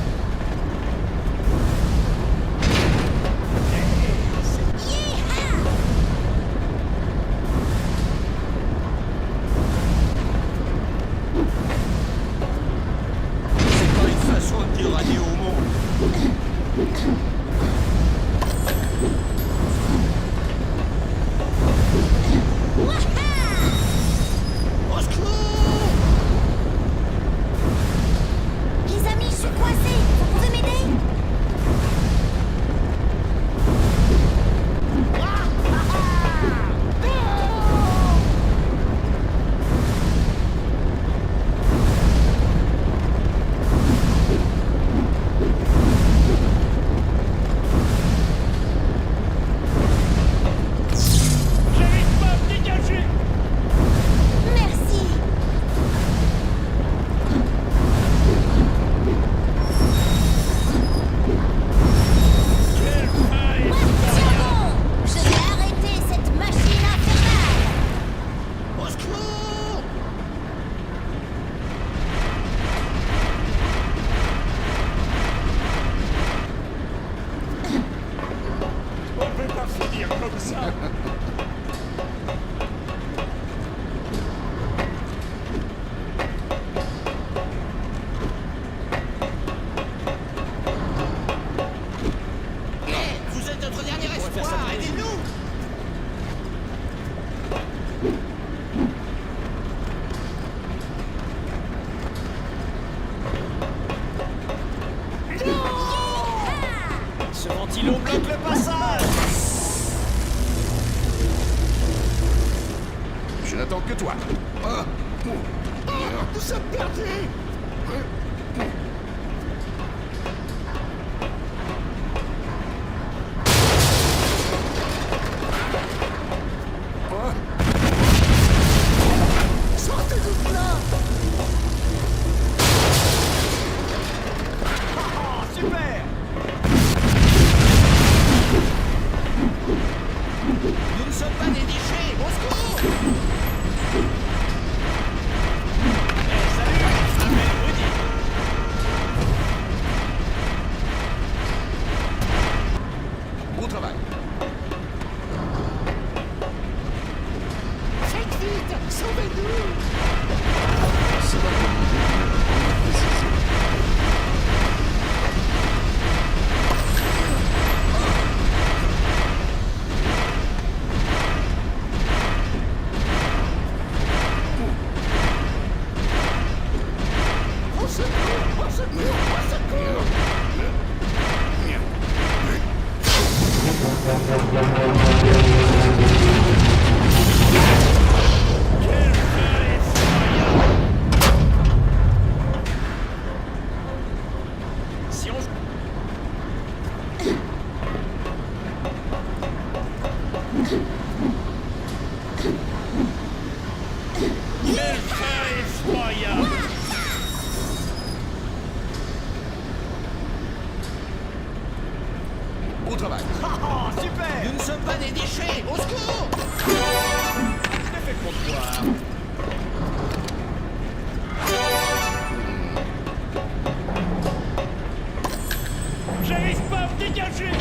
S9: n'attendent que toi.
S10: Nous sommes perdus. Sortez-nous de là.
S2: Super!
S12: Nous ne sommes pas des déchets, au secours!
S2: Salut, je m'appelle Rudy.
S9: Bon travail.
S10: Faites vite, sauvez-nous.
S9: Ça va demander une précision.
S10: Au secours, au secours, au secours.
S2: Si on...
S8: Quel fin effroyable!
S9: Bon travail.
S2: Oh, super!
S12: Nous ne sommes pas des déchets, au secours!
S2: Je l'ai fait pour toi.
S8: J'arrive pas à me dégager!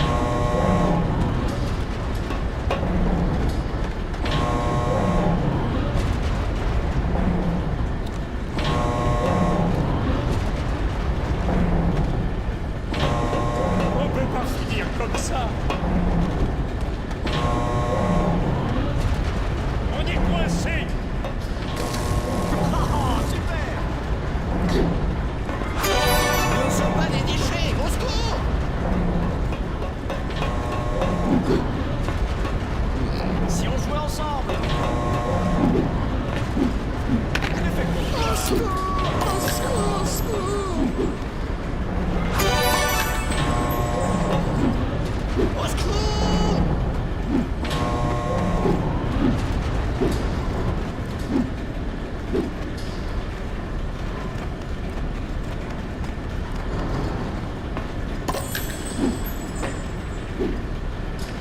S8: On peut pas finir comme ça! On est coincé!
S2: Oh, super!
S12: Nous ne sommes pas des déchets, au secours!
S2: Si on jouait ensemble. Je l'ai fait pour toi.
S10: Au secours, au secours.
S12: Au secours!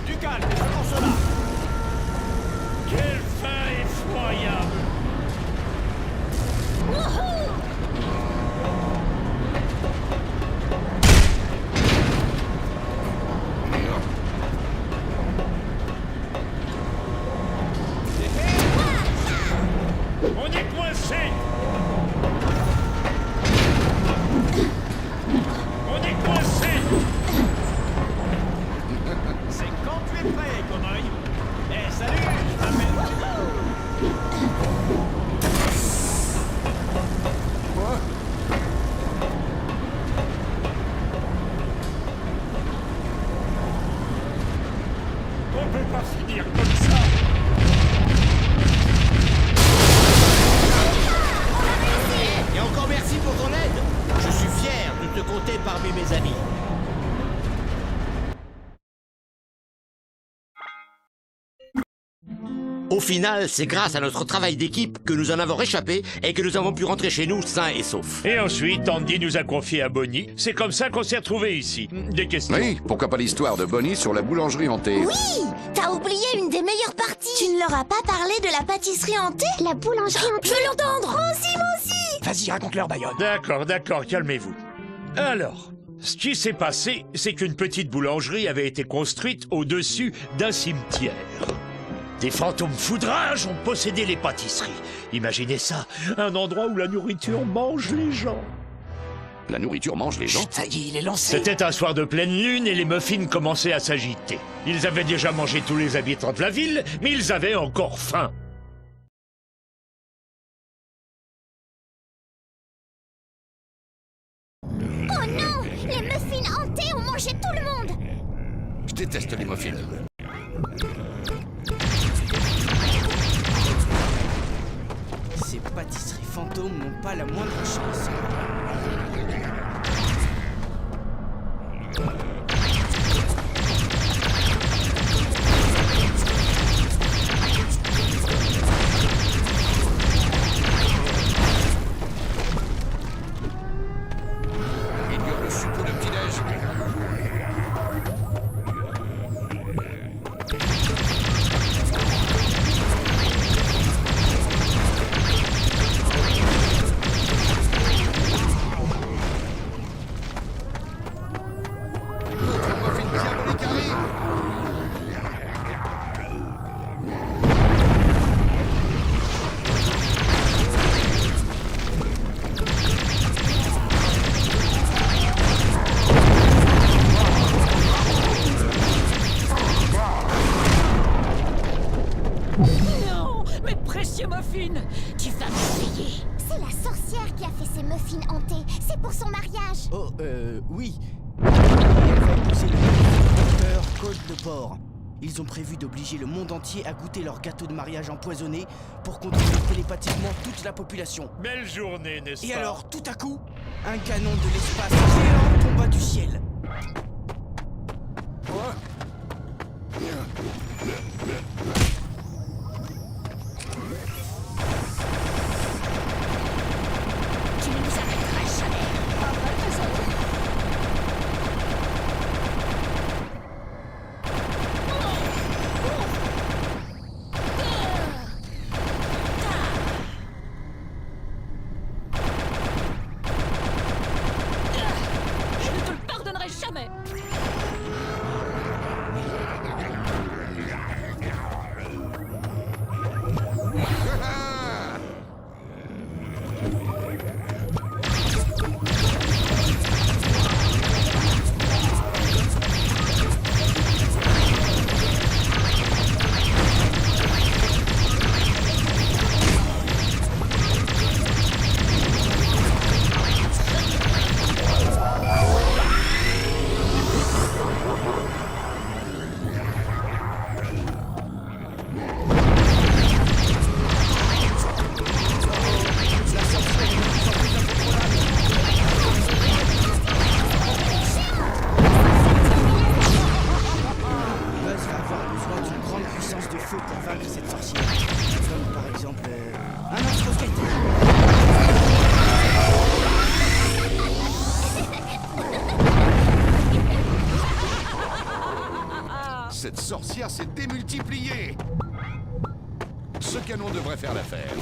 S2: Du calme, je lance là.
S8: Quel fin effroyable! On est coincé! On est coincé!
S2: C'est quand tu es prêt, cow-boy. Eh, salut, je m'appelle...
S8: On peut pas finir comme ça!
S12: Et encore merci pour ton aide! Je suis fier de te compter parmi mes amis.
S11: Au final, c'est grâce à notre travail d'équipe que nous en avons réchappé et que nous avons pu rentrer chez nous sains et saufs.
S8: Et ensuite, Andy nous a confié à Bonnie. C'est comme ça qu'on s'est retrouvés ici. Des questions?
S9: Oui, pourquoi pas l'histoire de Bonnie sur la boulangerie hantée?
S6: Oui! T'as oublié une des meilleures parties! Tu ne leur as pas parlé de la pâtisserie hantée?
S7: La boulangerie hantée.
S6: Je veux l'entendre! Moi aussi!
S10: Vas-y, raconte-leur, Bayonne.
S8: D'accord, calmez-vous. Alors, ce qui s'est passé, c'est qu'une petite boulangerie avait été construite au-dessus d'un cimetière. Des fantômes foudrages ont possédé les pâtisseries. Imaginez ça, un endroit où la nourriture mange les gens.
S9: La nourriture mange les gens?
S10: Ça y est, il est lancé.
S8: C'était un soir de pleine lune et les muffins commençaient à s'agiter. Ils avaient déjà mangé tous les habitants de la ville, mais ils avaient encore faim.
S7: Oh non! Les muffins hantés ont mangé tout le monde!
S9: Je déteste les muffins.
S12: fantômes n'ont pas la moindre chance.
S9: Il y a le soupe de petit-déj.
S6: Non, mes précieux muffins, tu vas me payer.
S7: C'est la sorcière qui a fait ces muffins hantés. C'est pour son mariage.
S12: Oh, oui. Elle va épouser le docteur Côte de Porc. Ils ont prévu d'obliger le monde entier à goûter leur gâteau de mariage empoisonné pour contrôler télépathiquement toute la population.
S8: Belle journée, n'est-ce pas?
S12: Et alors, tout à coup, un canon de l'espace géant tomba du ciel.
S6: Tu ne nous arrêteras jamais. Arrête ça. Je ne te le pardonnerai jamais.
S12: Buzz va avoir besoin d'une grande puissance de feu pour vaincre cette sorcière. Comme par exemple un lance-roquette.
S9: Cette sorcière s'est démultipliée. Ce canon devrait faire l'affaire.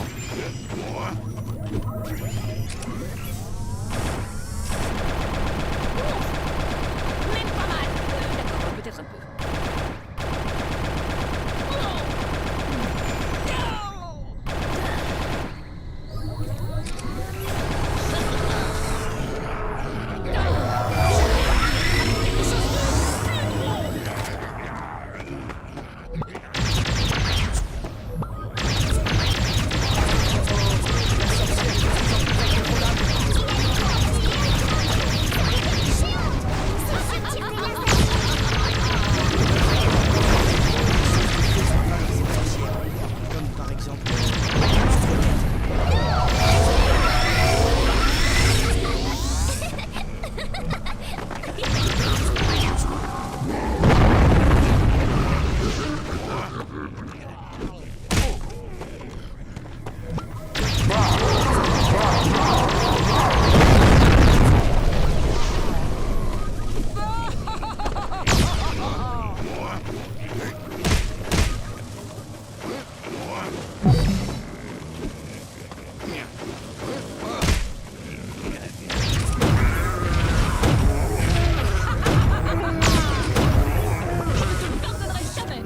S6: Même pas mal. D'accord, peut-être un peu.
S12: Comme par exemple
S6: Je ne te le pardonnerai jamais.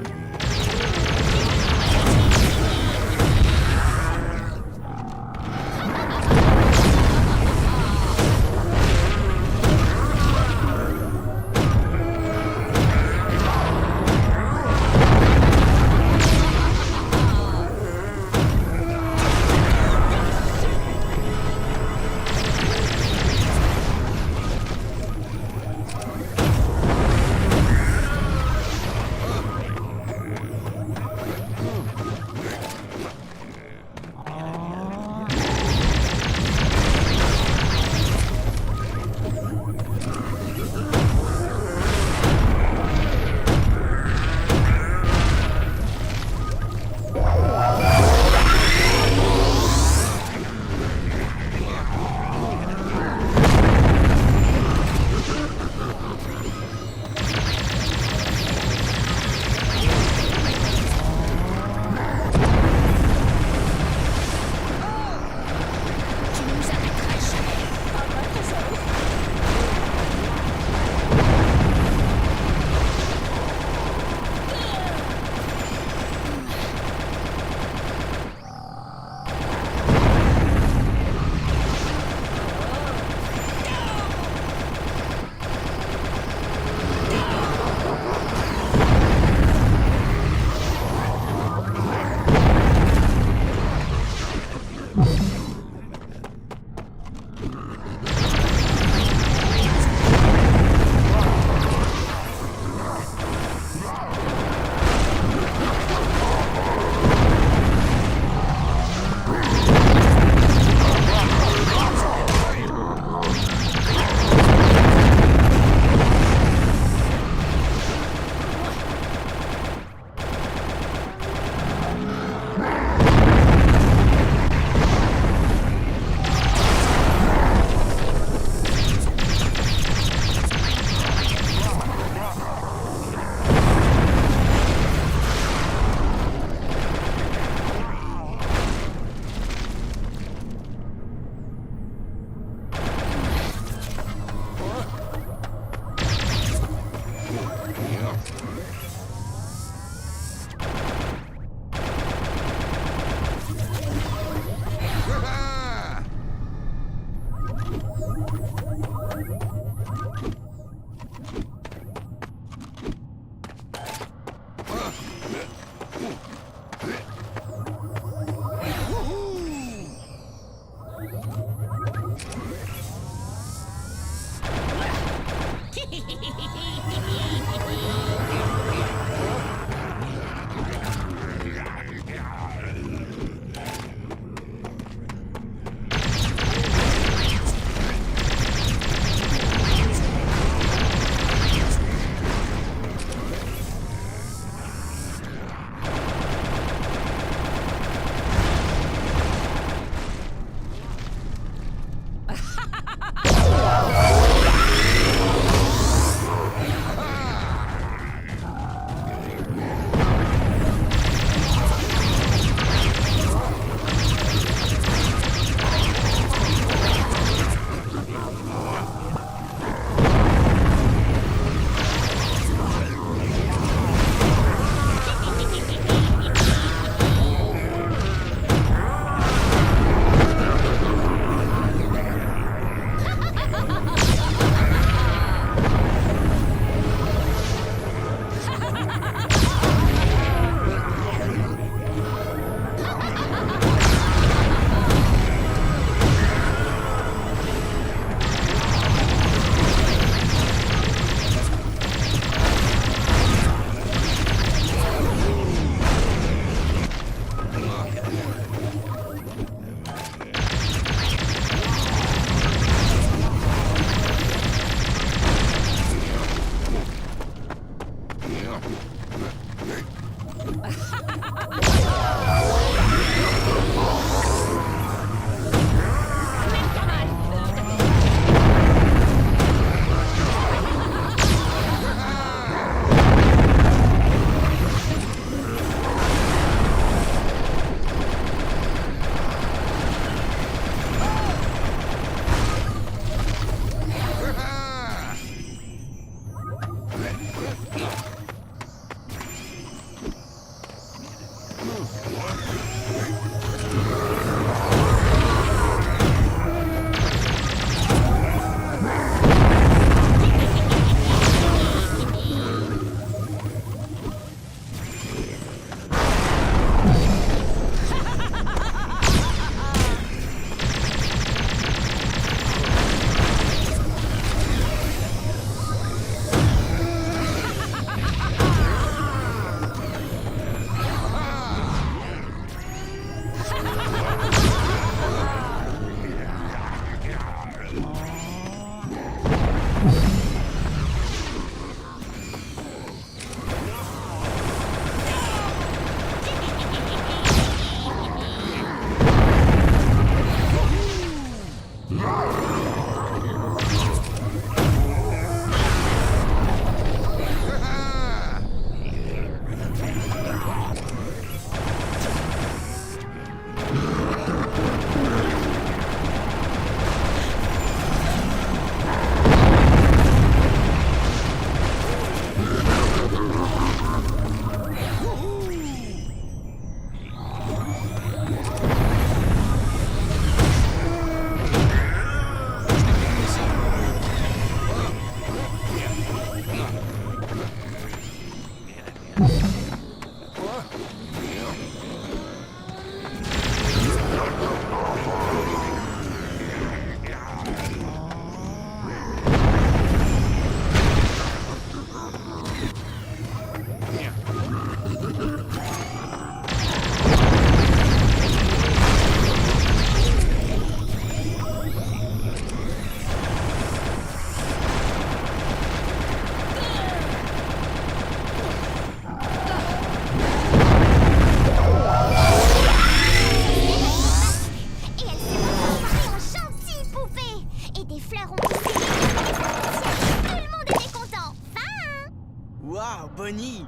S12: Bonnie,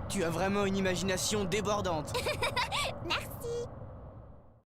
S12: tu as vraiment une imagination débordante.
S7: Merci.